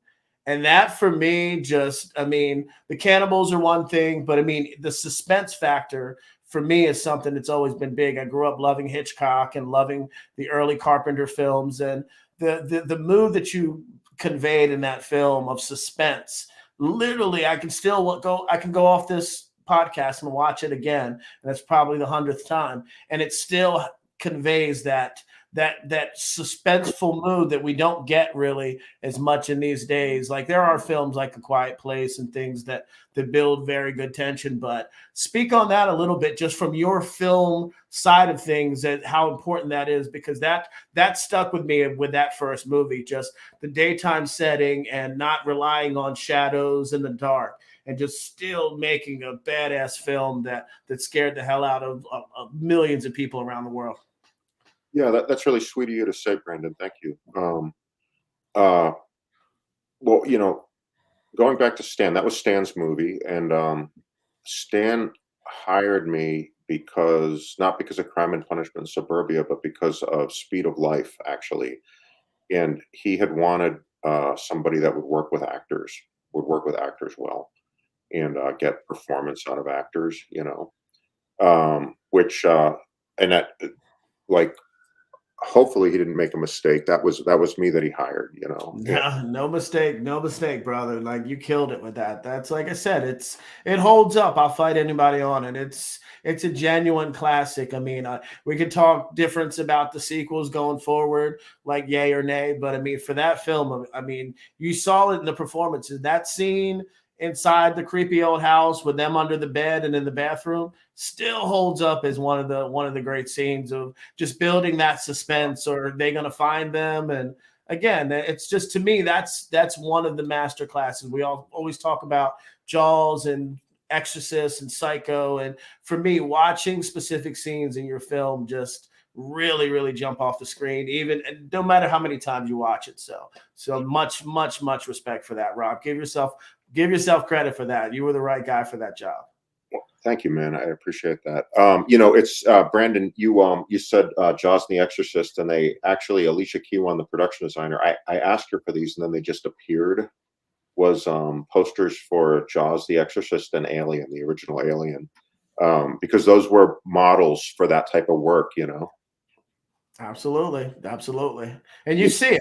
And that for me, the cannibals are one thing, but I mean, the suspense factor for me is something that's always been big. I grew up loving Hitchcock and loving the early Carpenter films, and the mood that you conveyed in that film of suspense. Literally, I can go off this podcast and watch it again, and that's probably the 100th time, and it still conveys that suspenseful mood that we don't get really as much in these days. Like there are films like A Quiet Place and things that build very good tension, but speak on that a little bit just from your film side of things, and how important that is, because that stuck with me with that first movie, just the daytime setting and not relying on shadows in the dark, and just still making a badass film that scared the hell out of millions of people around the world. Yeah, that's really sweet of you to say, Brandon. Thank you. Well, going back to Stan, that was Stan's movie, and Stan hired me not because of Crime and Punishment in Suburbia, but because of Speed of Life, actually. And he had wanted somebody that would work with actors well, and get performance out of actors, which and that, like, hopefully he didn't make a mistake. That was me that he hired, Yeah, no mistake, brother. Like, you killed it with that. That's, like I said, it holds up. I'll fight anybody on it. It's a genuine classic. I mean, we could talk difference about the sequels going forward, like yay or nay, but I mean, for that film, I mean, you saw it in the performances. That scene inside the creepy old house with them under the bed and in the bathroom still holds up as one of the great scenes of just building that suspense. Or are they going to find them? And again, it's just, to me, that's one of the master classes. We always talk about Jaws and Exorcist and Psycho, and for me, watching specific scenes in your film just really, really jump off the screen, even no matter how many times you watch it. So much respect for that, Rob. Give yourself credit for that. You were the right guy for that job. Well, thank you, man. I appreciate that. It's Brandon, you said Jaws and The Exorcist, and they actually, Alicia Kewan, the production designer, I asked her for these, and then they just appeared, was posters for Jaws, The Exorcist, and Alien, the original Alien, because those were models for that type of work, Absolutely. And you see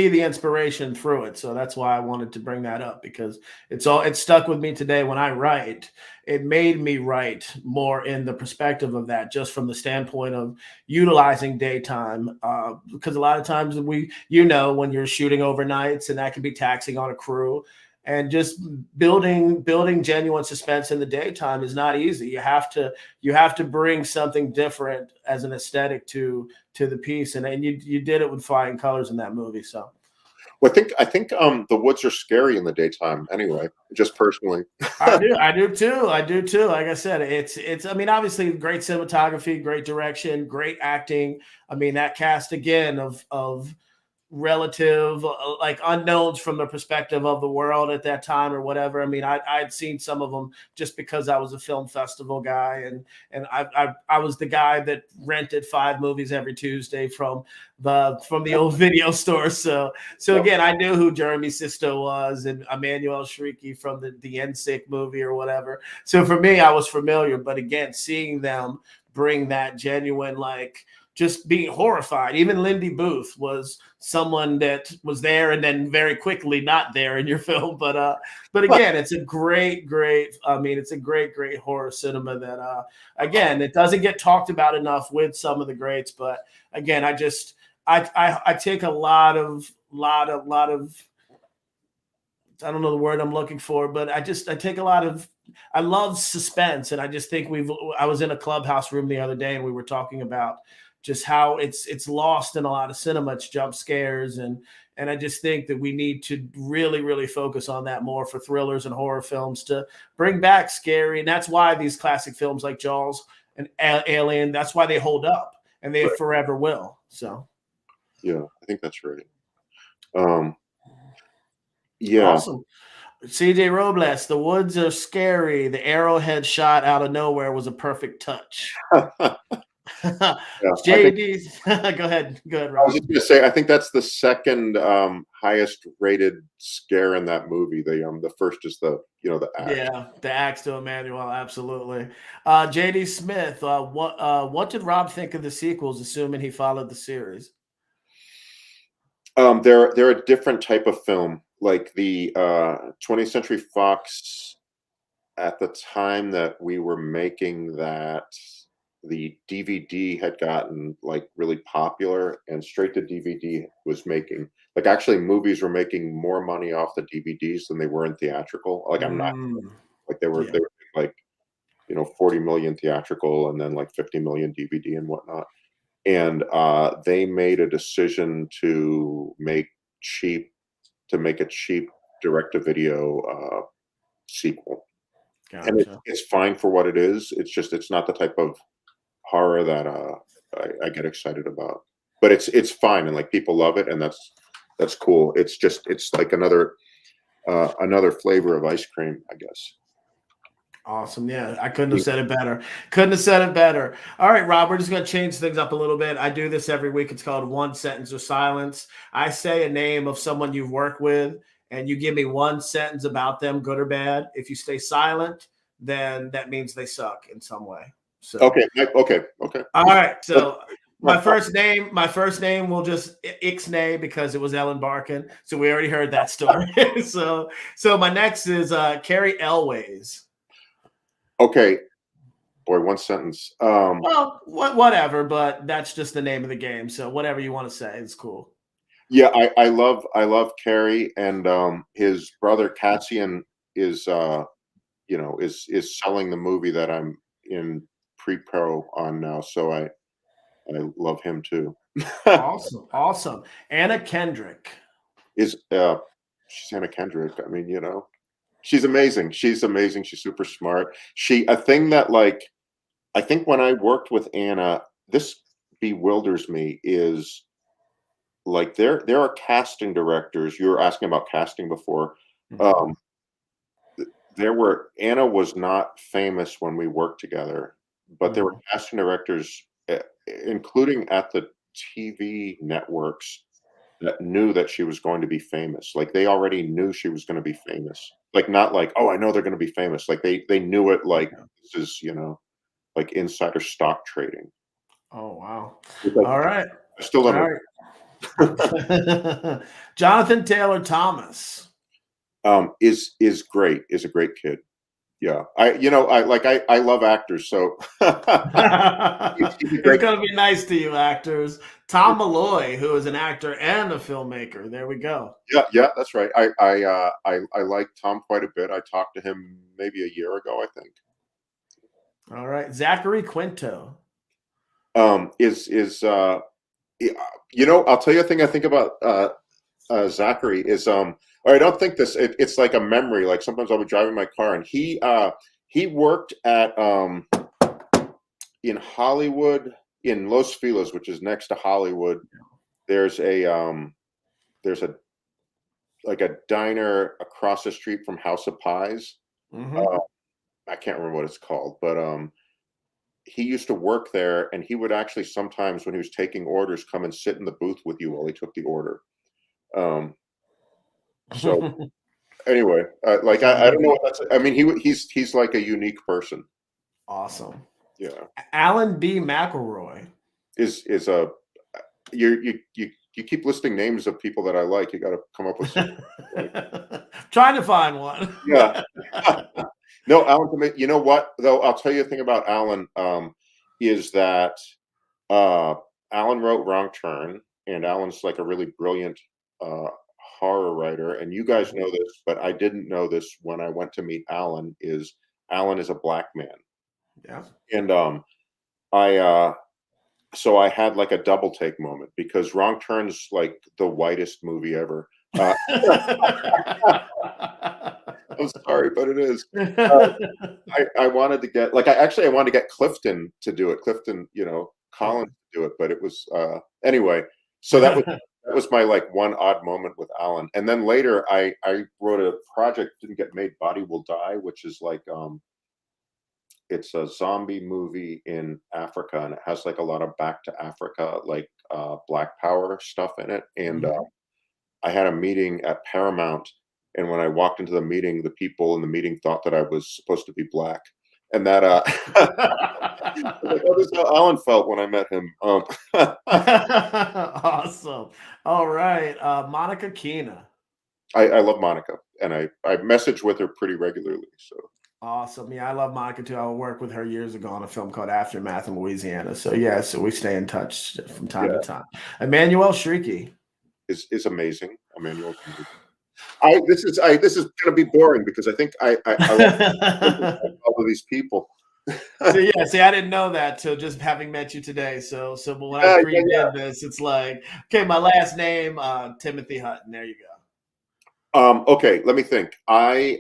the inspiration through it. So that's why I wanted to bring that up, because it stuck with me today when I write. It made me write more in the perspective of that, just from the standpoint of utilizing daytime. Because a lot of times when you're shooting overnights, and that can be taxing on a crew. And just building genuine suspense in the daytime is not easy. You have to bring something different as an aesthetic to the piece, and you did it with flying colors in that movie. So, well, I think the woods are scary in the daytime. Anyway, just personally, I do too. Like I said, it's. I mean, obviously, great cinematography, great direction, great acting. I mean, that cast again of relative like unknowns from the perspective of the world at that time or whatever. I mean, I'd seen some of them just because I was a film festival guy, and I was the guy that rented 5 movies every Tuesday from the old video store. So again, I knew who Jeremy Sisto was and Emmanuel Shrieky from the NSYNC movie or whatever. So for me, I was familiar, but again, seeing them bring that genuine, like, just being horrified. Even Lindy Booth was someone that was there and then very quickly not there in your film. But again, it's a great. I mean, it's a great horror cinema that again, it doesn't get talked about enough with some of the greats. But again, I take a lot of I don't know the word I'm looking for, but I take a lot of. I love suspense, and I just think I was in a clubhouse room the other day, and we were talking about just how it's lost in a lot of cinema. It's jump scares and And I just think that we need to really, really focus on that more for thrillers and horror films to bring back scary. And that's why these classic films like Jaws and Alien, that's why they hold up, and they forever will. So, yeah, I think that's right. Yeah. Awesome. CJ Robles, the woods are scary. The arrowhead shot out of nowhere was a perfect touch. JD, go ahead, I was Rob. just going to say, I think that's the second highest rated scare in that movie. The first is the axe. Yeah, the axe to Emmanuel, absolutely. JD Smith, what did Rob think of the sequels, assuming he followed the series? They're a different type of film. Like the 20th Century Fox, at the time that we were making that, the DVD had gotten like really popular, and straight to DVD was making, like, actually movies were making more money off the DVDs than they were in theatrical. Like, I'm not like they were like 40 million theatrical and then like 50 million DVD and whatnot. And they made a decision to make a cheap direct-to-video sequel. Gotcha. And it's fine for what it is. It's not the type of horror that I get excited about. But it's fine, and like people love it, and that's cool. It's like another flavor of ice cream, I guess. Awesome. Yeah, I couldn't have said it better. All right, Rob, we're just going to change things up a little bit. I do this every week. It's called One Sentence or Silence. I say a name of someone you've worked with, and you give me one sentence about them, good or bad. If you stay silent, then that means they suck in some way. So Okay. All right. So my first name will just ixnay because it was Ellen Barkin. So we already heard that story. so my next is Carrie Elways. Okay. Boy, one sentence. Well, whatever, but that's just the name of the game. So whatever you want to say is cool. Yeah, I love Carrie, and his brother Cassian is selling the movie that I'm in pre-pro on now, so I love him too. Awesome. Anna Kendrick she's Anna Kendrick. I mean, she's amazing. She's super smart. A thing that, like, I think when I worked with Anna, this bewilders me, is like there are casting directors. You were asking about casting before. Mm-hmm. Anna was not famous when we worked together, but there were casting directors, including at the TV networks, that knew that she was going to be famous. Like, they already knew she was going to be famous. Like, not like, oh, I know they're going to be famous. Like, they knew it. Like, this is like insider stock trading. Oh wow! Like, all right, I still don't know. Right. Jonathan Taylor Thomas is great. Is a great kid. Yeah, I love actors, so it's gonna be nice to you, actors. Tom Malloy, who is an actor and a filmmaker. There we go. Yeah, that's right. I like Tom quite a bit. I talked to him maybe a year ago, I think. All right, Zachary Quinto. I'll tell you a thing I think about Zachary is or I don't think this. It's like a memory. Like, sometimes I'll be driving my car, and he worked at in Hollywood, in Los Feliz, which is next to Hollywood. There's a diner across the street from House of Pies. Mm-hmm. I can't remember what it's called, but he used to work there, and he would actually sometimes, when he was taking orders, come and sit in the booth with you while he took the order. So anyway, I don't know what that's. I mean, he's like a unique person. Awesome. Yeah. Alan B. McElroy is a you keep listing names of people that I like. You got to come up with something. Trying to find one. Yeah. No, Alan. You know what, though? I'll tell you a thing about Alan. Is that Alan wrote Wrong Turn, and Alan's like a really brilliant horror writer. And you guys know this, but I didn't know this when I went to meet Alan. Alan is a black man. Yeah. And so I had like a double take moment because Wrong Turn's like the whitest movie ever. I'm sorry, but it is. I wanted to get like I wanted to get Clifton to do it. Clifton, Collins to do it, but it was anyway. So that was my like one odd moment with Alan. And then later I wrote a project, didn't get made, Body Will Die, which is like it's a zombie movie in Africa, and it has like a lot of back to Africa, like Black Power stuff in it. And I had a meeting at Paramount, and when I walked into the meeting, the people in the meeting thought that I was supposed to be black. And that that was how Alan felt when I met him. Awesome. All right. Monica Keena. I love Monica, and I message with her pretty regularly. So awesome. Yeah, I love Monica too. I worked with her years ago on a film called Aftermath in Louisiana. So yeah, so we stay in touch from time to time. Emmanuel Shrieky is amazing. Emmanuel. This is going to be boring because I think I love all of these people. See, I didn't know that till just having met you today. So when I pre-did this, it's like, okay, my last name, Timothy Hutton. There you go. Okay, let me think. I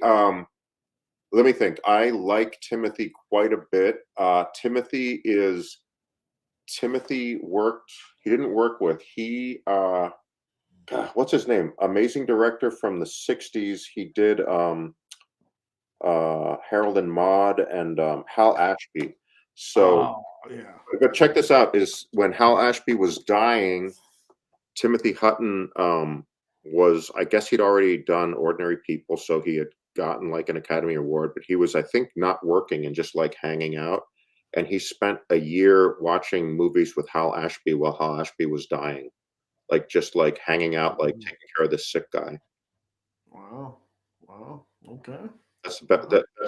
like Timothy quite a bit. Timothy worked. He didn't work with. What's his name? Amazing director from the 60s. He did Harold and Maude and Hal Ashby. So, but check this out: is when Hal Ashby was dying, Timothy Hutton was, I guess he'd already done Ordinary People, so he had gotten like an Academy Award, but he was, I think, not working and just like hanging out. And he spent a year watching movies with Hal Ashby while Hal Ashby was dying. Like just like hanging out, like taking care of this sick guy. Wow. Okay. That's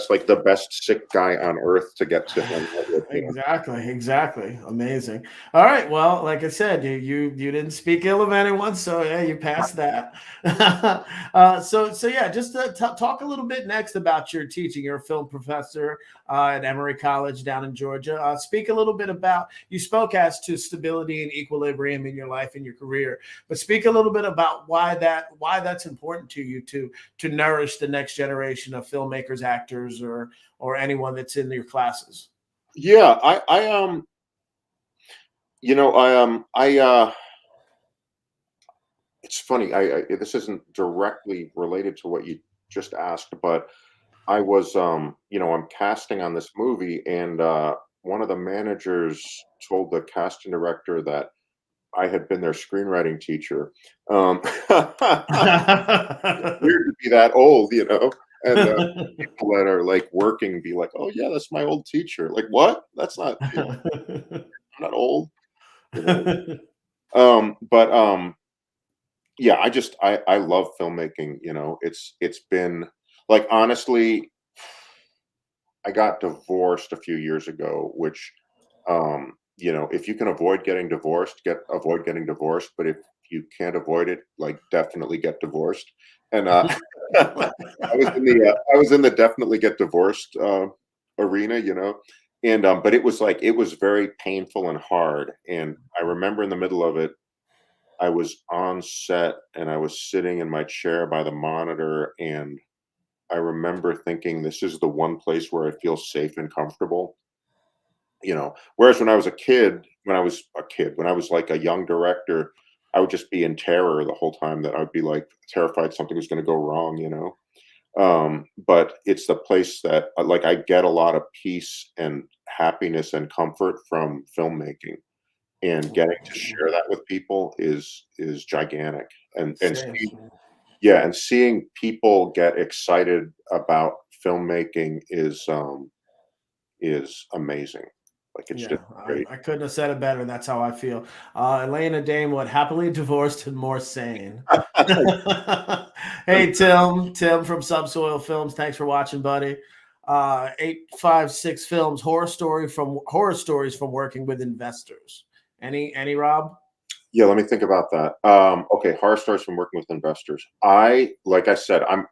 like the best sick guy on earth to get to him. Exactly. Amazing. All right. Well, like I said, you didn't speak ill of anyone, so yeah, you passed that. So yeah, just to talk a little bit next about your teaching. You're a film professor at Emory College down in Georgia. Speak a little bit about, you spoke as to stability and equilibrium in your life and your career, but speak a little bit about why that's important to you to nourish the next generation of filmmakers, actors, or anyone that's in your classes. Yeah, it's funny. This isn't directly related to what you just asked, but I was, I'm casting on this movie, and one of the managers told the casting director that I had been their screenwriting teacher. Weird to be that old, and people that are like working be like, "Oh yeah, that's my old teacher." Like, what? That's not. I'm not old. Yeah, I love filmmaking. It's been like, honestly, I got divorced a few years ago, which if you can avoid getting divorced, avoid getting divorced. But if you can't avoid it, like, definitely get divorced. And I was in the definitely get divorced arena, and but it was very painful and hard. And I remember in the middle of it, I was on set and I was sitting in my chair by the monitor, and I remember thinking, this is the one place where I feel safe and comfortable. Whereas when I was like a young director, I would just be in terror the whole time, that I would be like terrified something was going to go wrong, but it's the place that like I get a lot of peace and happiness and comfort from filmmaking, and getting to share that with people is gigantic. And seeing people get excited about filmmaking is amazing. Like, it's just great. I couldn't have said it better. That's how I feel. Elena Dame would happily divorced and more sane. Hey, Tim from Subsoil Films. Thanks for watching, buddy. 856 Films, horror stories from working with investors. Any Rob? Yeah, let me think about that. Okay, horror stories from working with investors. Like I said, I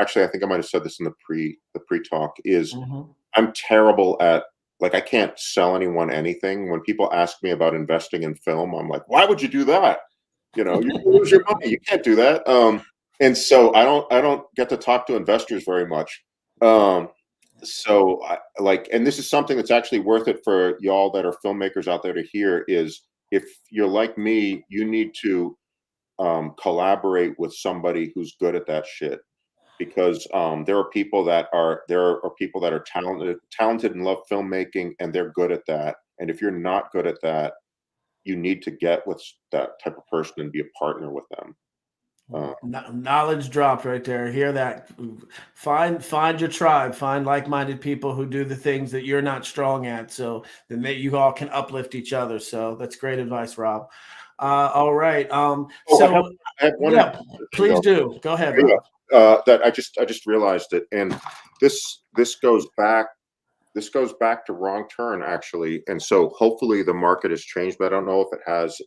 think I might have said this in the pre-talk, is I'm terrible at like I can't sell anyone anything. When people ask me about investing in film, I'm like, why would you do that? You know, you lose your money. You can't do that. And so I don't get to talk to investors very much. So I like, and this is something that's actually worth it for y'all that are filmmakers out there to hear is if you're like me, you need to collaborate with somebody who's good at that shit. Because there are people that are talented and love filmmaking, and they're good at that. And if you're not good at that, you need to get with that type of person and be a partner with them. Knowledge dropped right there. Hear that? Find your tribe. Find like-minded people who do the things that you're not strong at, so then you all can uplift each other. So that's great advice, Rob. All right. So I have one. Yeah, please do. Go ahead, Rob. That I just realized it, and this goes back to Wrong Turn actually, and so hopefully the market has changed, but I don't know if it has.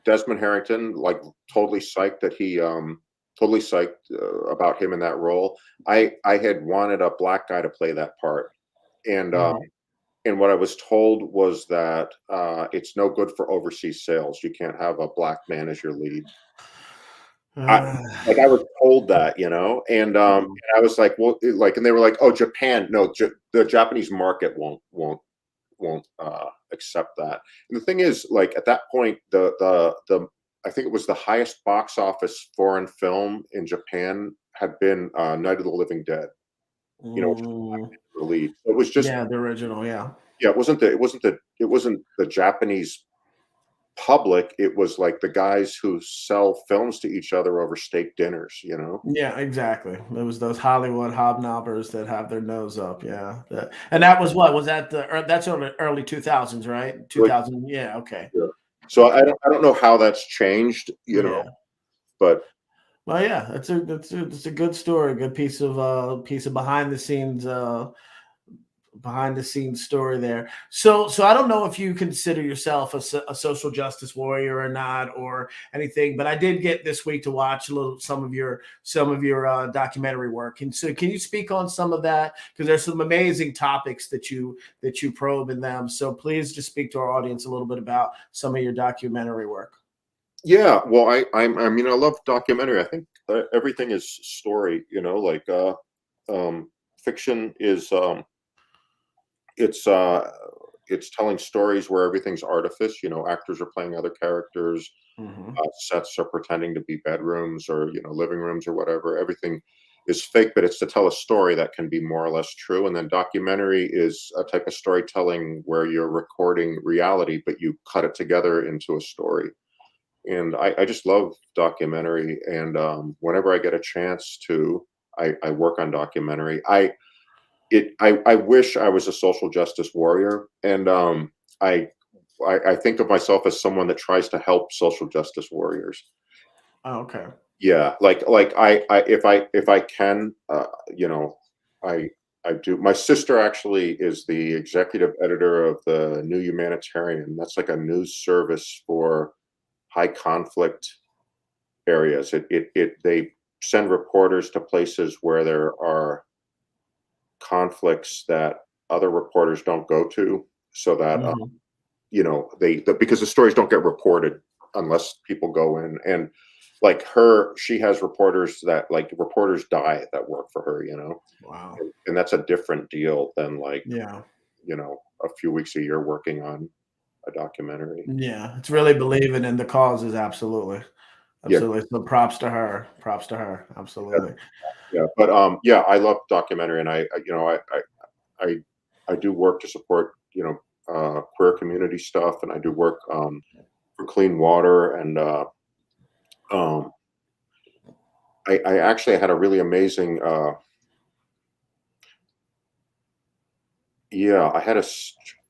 Desmond Harrington, like totally psyched that he about him in that role. I had wanted a black guy to play that part, and and what I was told was that it's no good for overseas sales. You can't have a black man as your lead. I was told that, you know, and I was like, well, and they were like, oh, Japan, no, the Japanese market won't accept that. And the thing is, like at that point, the I think it was the highest box office foreign film in Japan had been Night of the Living Dead. You know, the lead. It was just the original, yeah. It wasn't the Japanese public. It was like the guys who sell films to each other over steak dinners, you know. Yeah, exactly. It was those Hollywood hobnobbers that have their nose up. Yeah, and that was what was that that's early 2000s, right? 2000. Yeah. Okay. Yeah. So I don't know how that's changed, you know, but. Well, yeah, it's a good story, a good piece of behind the scenes story there. So I don't know if you consider yourself a social justice warrior or not, or anything, but I did get this week to watch some of your documentary work. And so can you speak on some of that? Because there's some amazing topics that you probe in them. So please just speak to our audience a little bit about some of your documentary work. Yeah, well, I mean, I love documentary. I think everything is story, you know, like fiction is it's telling stories where everything's artifice. You know, actors are playing other characters, sets are pretending to be bedrooms or, you know, living rooms or whatever. Everything is fake, but it's to tell a story that can be more or less true. And then documentary is a type of storytelling where you're recording reality, but you cut it together into a story. And I just love documentary, and whenever I get a chance to, I work on documentary. I wish I was a social justice warrior, and I think of myself as someone that tries to help social justice warriors. Oh, okay. Yeah, like if I can, you know, I do. My sister actually is the executive editor of the New Humanitarian. That's like a news service for high conflict areas. They send reporters to places where there are conflicts that other reporters don't go to, so that you know, because the stories don't get reported unless people go in. And like she has reporters die that work for her, you know. Wow. And that's a different deal than like, yeah, you know, a few weeks a year working on a documentary. Yeah, it's really believing in the causes. Absolutely. So props to her. Absolutely. Yeah, but yeah, I love documentary, and I do work to support, you know, queer community stuff, and I do work for clean water, and I actually had a really amazing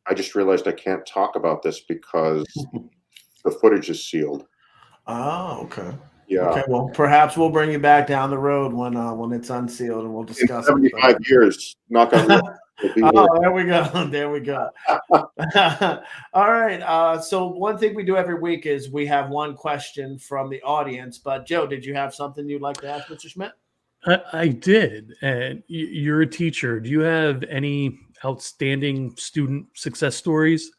I just realized I can't talk about this because the footage is sealed. Oh, okay. Yeah. Okay. Well, perhaps we'll bring you back down the road when it's unsealed, and we'll discuss. In 75 years. Knock on wood. Oh, there we go. There we go. All right. So one thing we do every week is we have one question from the audience. But Joe, did you have something you'd like to ask Mr. Schmidt? I did. And you're a teacher. Do you have any outstanding student success stories?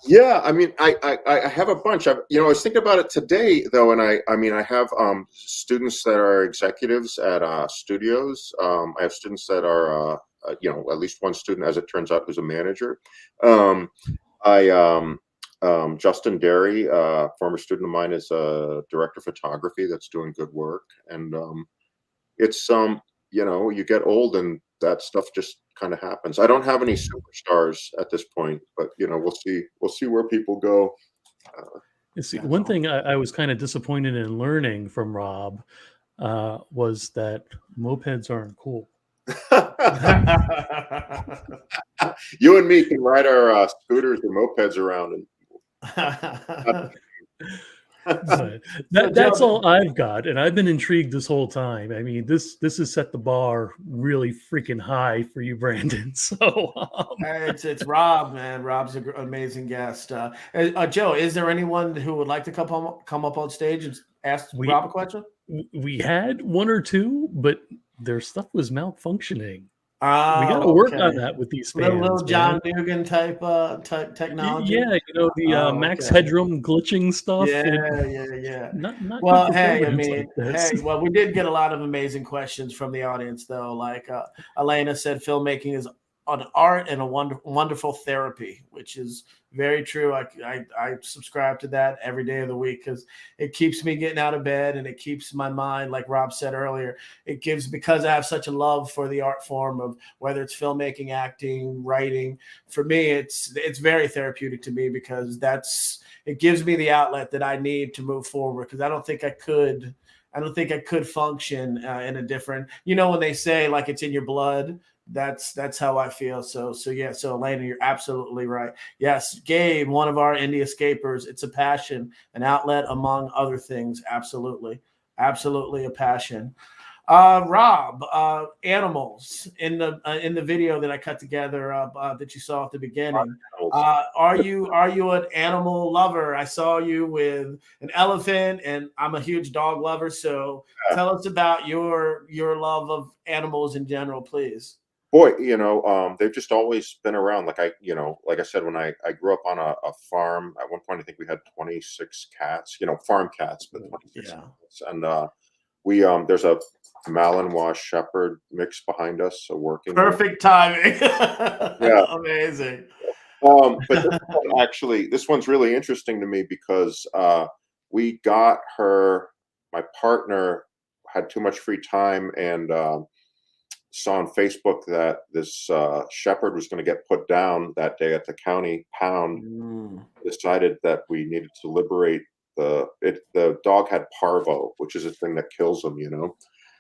Yeah, I mean, I have a bunch. I was thinking about it today though, and I have students that are executives at studios. I have students that are at least one student, as it turns out, who's a manager. I Justin Derry, former student of mine, is a director of photography that's doing good work, and it's you get old and that stuff just kind of happens. I don't have any superstars at this point, but we'll see where people go. You see, one thing I was kind of disappointed in learning from Rob was that mopeds aren't cool. You and me can ride our scooters and mopeds around, and But that's all I've got, and I've been intrigued this whole time. I mean, this has set the bar really freaking high for you, Brandon. So it's Rob, man. Rob's an amazing guest. Joe, is there anyone who would like to come up on stage and ask Rob a question? We had one or two, but their stuff was malfunctioning. We Oh, got to work okay. on that with these fans. Little John man. Dugan type technology. Yeah, the Max okay. Headroom glitching stuff. Yeah. Not Well, good hey, I performance mean, like this. well, we did get a lot of amazing questions from the audience, though. Like Elena said, filmmaking is an art and a wonderful therapy, which is very true. I subscribe to that every day of the week because it keeps me getting out of bed and it keeps my mind, like Rob said earlier, because I have such a love for the art form of whether it's filmmaking, acting, writing. For me, it's very therapeutic to me because it gives me the outlet that I need to move forward, because I don't think I could function in a different, when they say like it's in your blood. That's how I feel. So yeah. So Elena, you're absolutely right. Yes, Gabe, one of our indie escapers. It's a passion, an outlet, among other things. Absolutely a passion. Rob, animals in the video that I cut together that you saw at the beginning. Are you an animal lover? I saw you with an elephant, and I'm a huge dog lover. So tell us about your love of animals in general, please. Boy, they've just always been around. Like I said, when I grew up on a farm, at one point I think we had 26 cats, farm cats, but 26 cats. And we there's a Malinois Shepard mix behind us, so working. Perfect timing. Yeah, amazing. But this one's really interesting to me because we got her. My partner had too much free time and saw on Facebook that this Shepard was going to get put down that day at the county pound. Decided that we needed to liberate the dog had parvo, which is a thing that kills them,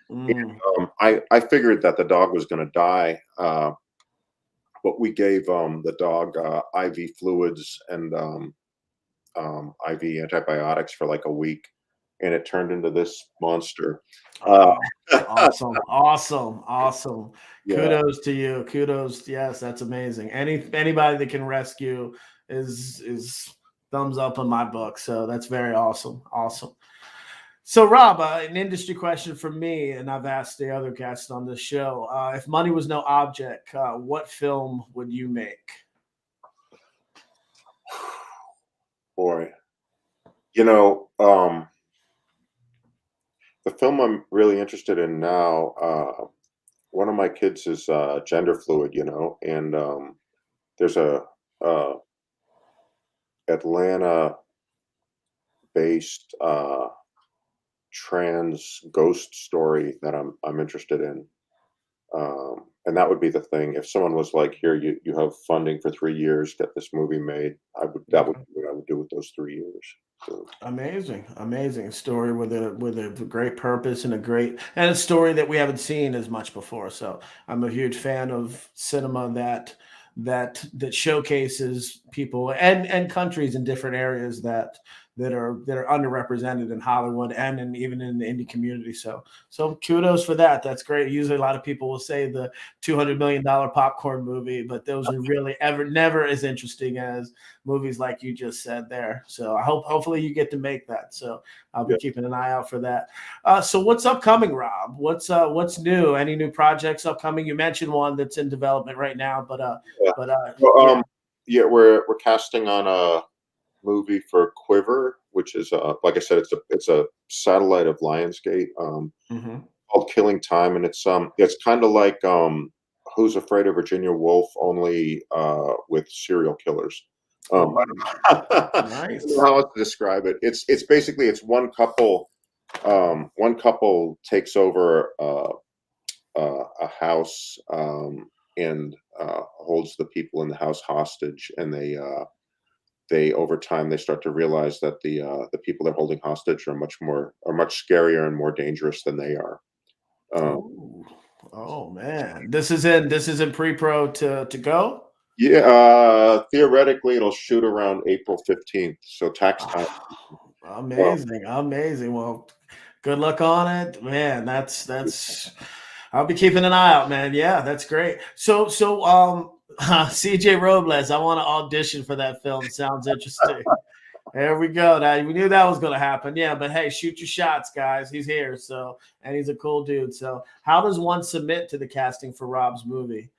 And, I figured that the dog was going to die, but we gave the dog IV fluids and IV antibiotics for like a week, and it turned into this monster. Awesome. Yeah. Kudos to you. Kudos. Yes, that's amazing. Anybody that can rescue is thumbs up in my book. So that's very awesome. So Rob, an industry question for me, and I've asked the other guests on this show, if money was no object, what film would you make? Boy, the film I'm really interested in now, one of my kids is gender fluid, and there's a Atlanta-based trans ghost story that I'm interested in, and that would be the thing. If someone was like, "Here, you have funding for 3 years, get this movie made," that would be what I would do with those 3 years. So. Amazing story with a great purpose and a story that we haven't seen as much before. So I'm a huge fan of cinema that showcases people and countries in different areas that that are underrepresented in Hollywood and even in the indie community. So kudos for that. That's great. Usually a lot of people will say the $200 million popcorn movie, but those are really never as interesting as movies like you just said there. So I hopefully you get to make that. So I'll be keeping an eye out for that. So what's upcoming, Rob? What's new? Any new projects upcoming? You mentioned one that's in development right now, we're casting on a movie for Quiver, which is like I said, it's a satellite of Lionsgate, called Killing Time, and it's kind of like Who's Afraid of Virginia Woolf, only with serial killers. I don't Nice. know how else to describe it. It's basically one couple takes over a house and holds the people in the house hostage, and they over time they start to realize that the people they're holding hostage are much scarier and more dangerous than they are. Oh man, this is in pre-pro to go. Yeah, theoretically it'll shoot around April 15th, so tax time. Amazing. Well, good luck on it, man. That's. I'll be keeping an eye out, man. Yeah, that's great. So CJ Robles, I want to audition for that film. Sounds interesting. There we go. Now we knew that was going to happen. Yeah, but hey, shoot your shots, guys. He's here, and he's a cool dude. So, how does one submit to the casting for Rob's movie?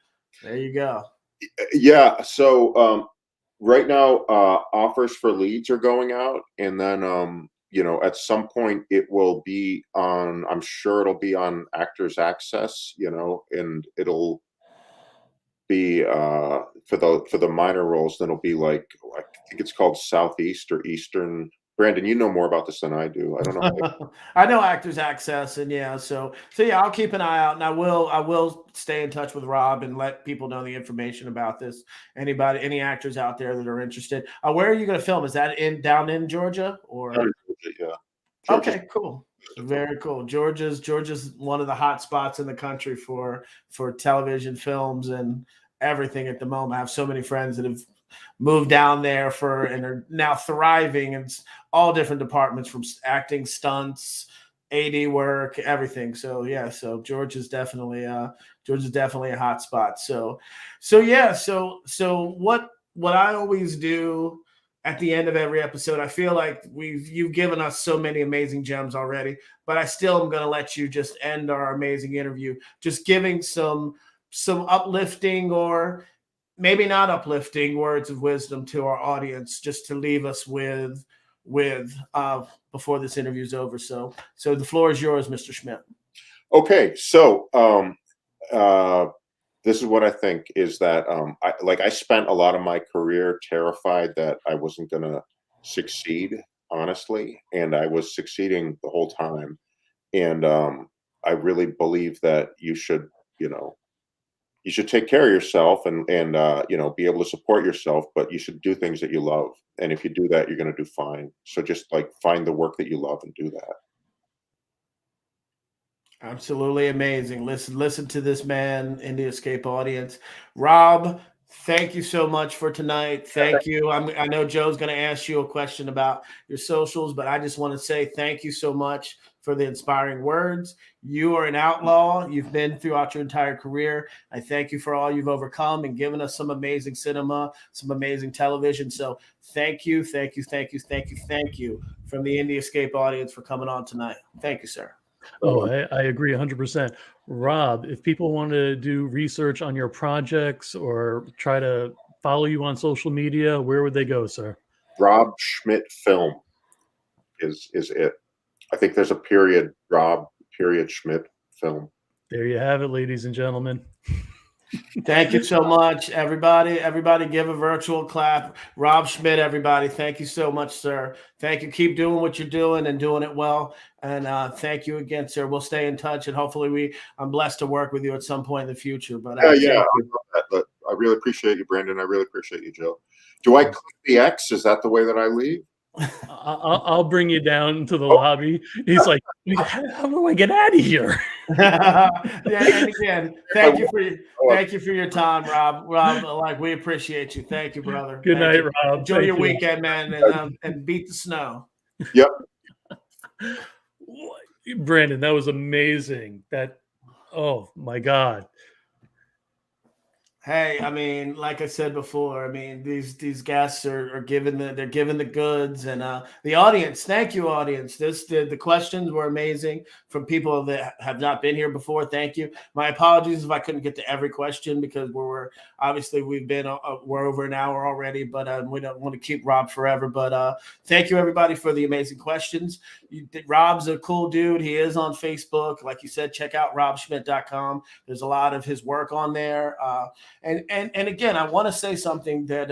There you go. Yeah. So right now, offers for leads are going out, and then at some point it will be on. I'm sure it'll be on Actors Access. And it'll be for the minor roles. Then it'll be like I think it's called Southeast or Eastern. Brandon, you know more about this than I do. I don't know. I know Actors Access, and so I'll keep an eye out, and I will stay in touch with Rob and let people know the information about this. Any actors out there that are interested. Where are you going to film? Is that down in Georgia or? Yeah. Okay, cool. Very cool. Georgia's one of the hot spots in the country for television, films, and everything at the moment. I have so many friends that have moved down there and are now thriving in all different departments, from acting, stunts, AD work, everything. So Georgia's definitely a hot spot. So what I always do at the end of every episode, I feel like you've given us so many amazing gems already, but I still am going to let you just end our amazing interview, just giving some uplifting or maybe not uplifting words of wisdom to our audience, just to leave us with before this interview is over. So the floor is yours, Mr. Schmidt. Okay, so this is what I think is that I spent a lot of my career terrified that I wasn't going to succeed, honestly, and I was succeeding the whole time. And I really believe that you should take care of yourself and be able to support yourself, but you should do things that you love. And if you do that, you're going to do fine. So just find the work that you love and do that. Absolutely amazing. Listen to this man in the Escape audience. Rob, thank you so much for tonight. Thank you. I know Joe's going to ask you a question about your socials, but I just want to say thank you so much for the inspiring words. You are an outlaw. You've been throughout your entire career. I thank you for all you've overcome and given us some amazing cinema, some amazing television. So thank you from the Indie Escape audience for coming on tonight. Thank you, sir. Oh, I agree 100%. Rob, if people want to do research on your projects or try to follow you on social media, where would they go, sir? RobSchmidt Film is it. I think there's a period, Schmidt Film. There you have it, ladies and gentlemen. Thank you so much, everybody. Everybody give a virtual clap. Rob Schmidt, everybody. Thank you so much, sir. Thank you. Keep doing what you're doing and doing it well. And thank you again, sir. We'll stay in touch, and hopefully I'm blessed to work with you at some point in the future. But I really appreciate you, Brandon. I really appreciate you, Joe. Do I click the X? Is that the way that I leave? I'll bring you down to the lobby. He's like, how do I get out of here? Yeah, and again, thank you for your time, Rob. Rob, like we appreciate you. Thank you, brother. Good Thank night, you. Rob. Enjoy Thank your you. weekend, man, and beat the snow. Yep. Brandon, that was amazing. Oh my God. Hey, I mean, like I said before, I mean these guests are giving the goods, and the audience. Thank you, audience. The questions were amazing from people that have not been here before. Thank you. My apologies if I couldn't get to every question because we're obviously we're over an hour already, but we don't want to keep Rob forever. But thank you everybody for the amazing questions. Rob's a cool dude. He is on Facebook, like you said. Check out RobSchmidt.com. There's a lot of his work on there. And again, I want to say something that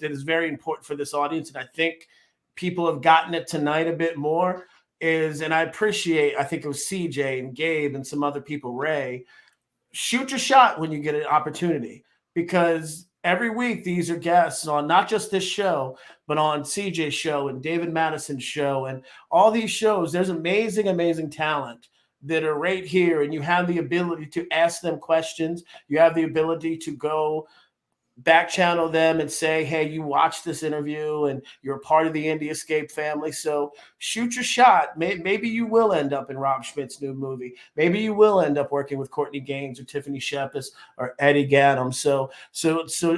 is very important for this audience, and I think people have gotten it tonight a bit more. And I think it was CJ and Gabe and some other people, Ray, shoot your shot when you get an opportunity, because every week these are guests on not just this show, but on CJ's show and David Madison's show and all these shows. There's amazing talent that are right here, and you have the ability to ask them questions. You have the ability to go back channel them and say, hey, you watched this interview and you're a part of the Indie Escape family. So shoot your shot. Maybe you will end up in Rob Schmidt's new movie. Maybe you will end up working with Courtney Gaines or Tiffany Shepard or Eddie Gaddam. So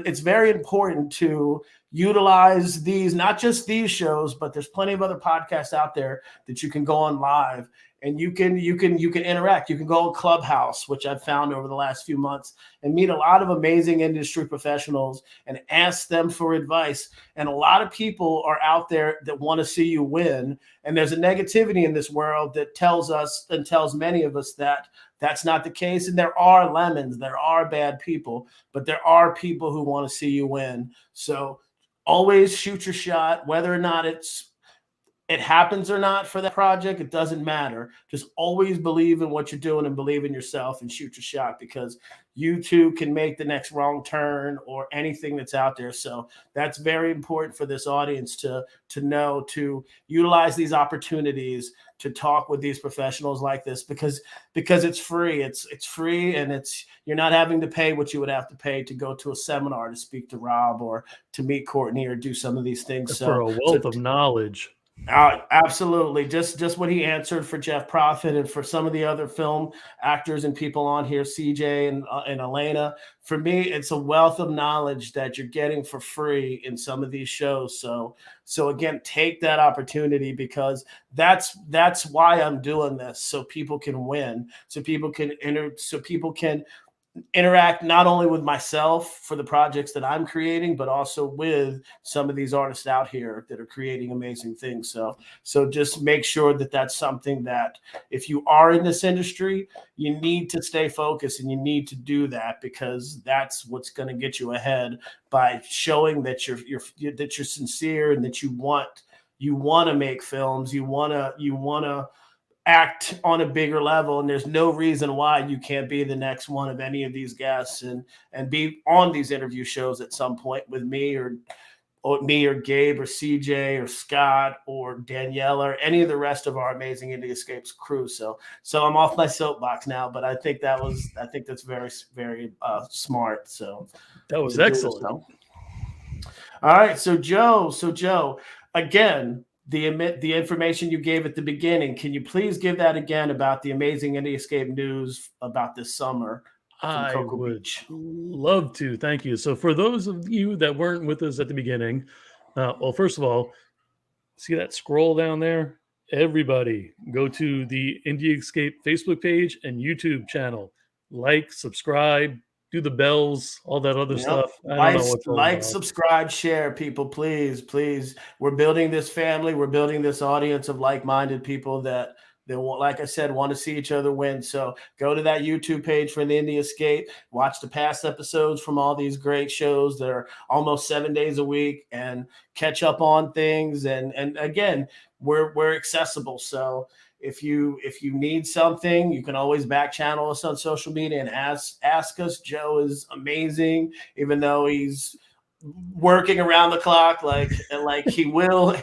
it's very important to utilize these, not just these shows, but there's plenty of other podcasts out there that you can go on live and you can interact. You can go on Clubhouse, which I've found over the last few months, and meet a lot of amazing industry professionals and ask them for advice. And a lot of people are out there that want to see you win. And there's a negativity in this world that tells us and tells many of us that that's not the case. And there are lemons, there are bad people, but there are people who want to see you win. So always shoot your shot, whether or not it happens or not for that project, it doesn't matter. Just always believe in what you're doing and believe in yourself and shoot your shot, because you too can make the next wrong turn or anything that's out there. So that's very important for this audience to know, to utilize these opportunities to talk with these professionals like this, because it's free. It's free, and you're not having to pay what you would have to pay to go to a seminar to speak to Rob or to meet Courtney or do some of these things. For a wealth of knowledge. Absolutely. Just what he answered for Jeff Profit and for some of the other film actors and people on here, CJ and Elena. For me, it's a wealth of knowledge that you're getting for free in some of these shows. So again, take that opportunity, because that's why I'm doing this, so people can win, so people can interact not only with myself for the projects that I'm creating, but also with some of these artists out here that are creating amazing things. So just make sure that that's something that if you are in this industry, you need to stay focused, and you need to do that, because that's what's going to get you ahead, by showing that you're sincere and that you want to make films, you want to act on a bigger level, and there's no reason why you can't be the next one of any of these guests and be on these interview shows at some point with me or Gabe or CJ or Scott or Daniella or any of the rest of our amazing Indie Escapes crew. So I'm off my soapbox now, but I think that's very, very smart. So that was excellent. All right. So Joe, again, the information you gave at the beginning, can you please give that again about the amazing Indie Escape news about this summer? I would love to. Thank you. So for those of you that weren't with us at the beginning, well, first of all, see that scroll down there? Everybody go to the Indie Escape Facebook page and YouTube channel. Like, subscribe, do the bells, all that other stuff. I don't know what's like, subscribe, share, people, please. We're building this family. We're building this audience of like-minded people that want, like I said, want to see each other win. So go to that YouTube page for the Indie Escape. Watch the past episodes from all these great shows that are almost 7 days a week, and catch up on things. And again, we're accessible. So if you need something, you can always back channel us on social media and ask us. Joe is amazing, even though he's working around the clock, like he will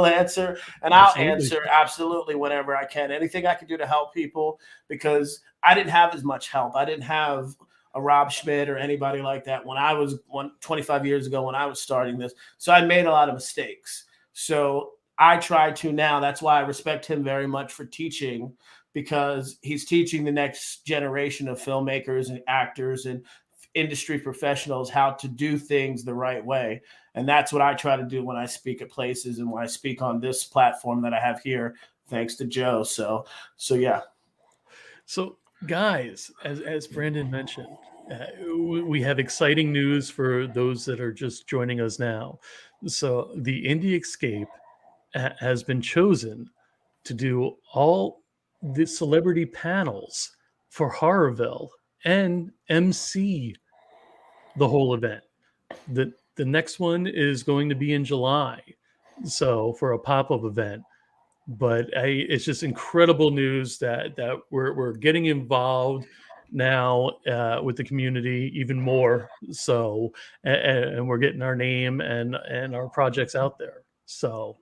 answer, and I'll Absolutely. answer absolutely whenever I can. Anything I can do to help people, because I didn't have as much help. I didn't have a Rob Schmidt or anybody like that when I was 25 years ago when I was starting this. So I made a lot of mistakes. So I try to now. That's why I respect him very much for teaching, because he's teaching the next generation of filmmakers and actors and industry professionals how to do things the right way. And that's what I try to do when I speak at places and when I speak on this platform that I have here, thanks to Joe. So yeah. So guys, as Brandon mentioned, we have exciting news for those that are just joining us now. So the Indie Escape has been chosen to do all the celebrity panels for Horrorville and MC the whole event. The next one is going to be in July, so for a pop-up event. But it's just incredible news that we're getting involved now with the community even more. So and we're getting our name and our projects out there. So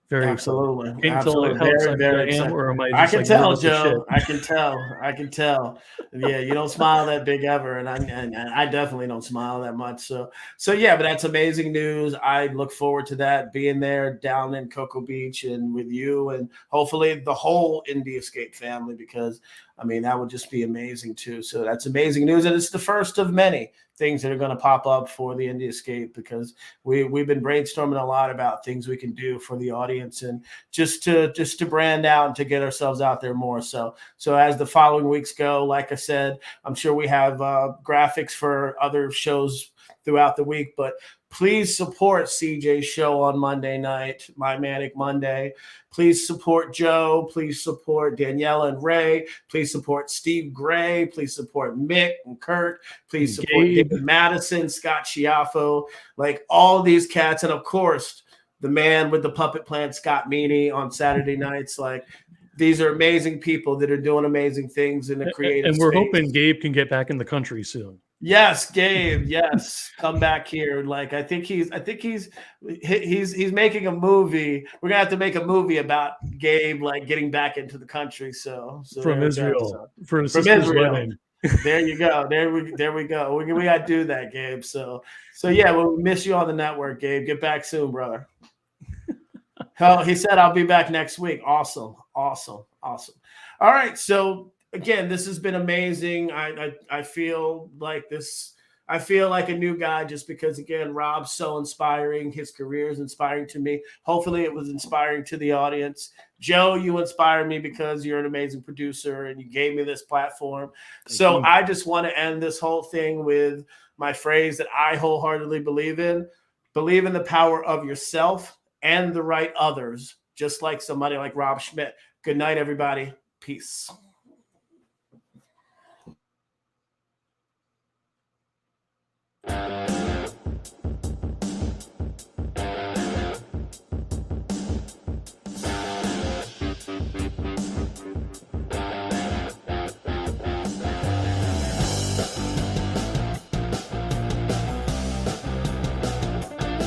very absolutely, excited. Can't absolutely, tell how excited very I am, excited. or am I? I Just can tell, nervous as shit? Joe. I can tell. Yeah, you don't smile that big ever, and I definitely don't smile that much. So yeah, but that's amazing news. I look forward to that, being there down in Cocoa Beach and with you, and hopefully the whole Indie Escape family, because I mean that would just be amazing too. So that's amazing news, and it's the first of many things that are going to pop up for the Indie Escape, because we've been brainstorming a lot about things we can do for the audience and just to brand out and to get ourselves out there more. So as the following weeks go, like I said, I'm sure we have graphics for other shows throughout the week, but please support CJ's show on Monday night, My Manic Monday. Please support Joe. Please support Daniella and Ray. Please support Steve Gray. Please support Mick and Kurt. Please support Gabe. Madison, Scott Schiaffo, like all these cats. And of course, the man with the puppet plant, Scott Meaney, on Saturday nights. Like, these are amazing people that are doing amazing things in the creative and we're space. hoping Gabe can get back in the country soon. Yes, Gabe. Yes, come back here. Like I think he's making a movie. We're gonna have to make a movie about Gabe like getting back into the country. So from Israel, for his from sister's Israel. wedding. There you go. There we go. We gotta do that, Gabe. So yeah, we'll miss you on the network, Gabe. Get back soon, brother. He said I'll be back next week. Awesome. All right. So again, this has been amazing. I feel like this. I feel like a new guy just because, again, Rob's so inspiring. His career is inspiring to me. Hopefully it was inspiring to the audience. Joe, you inspire me because you're an amazing producer and you gave me this platform. So I just want to end this whole thing with my phrase that I wholeheartedly believe in. Believe in the power of yourself and the right others, just like somebody like Rob Schmidt. Good night, everybody. Peace.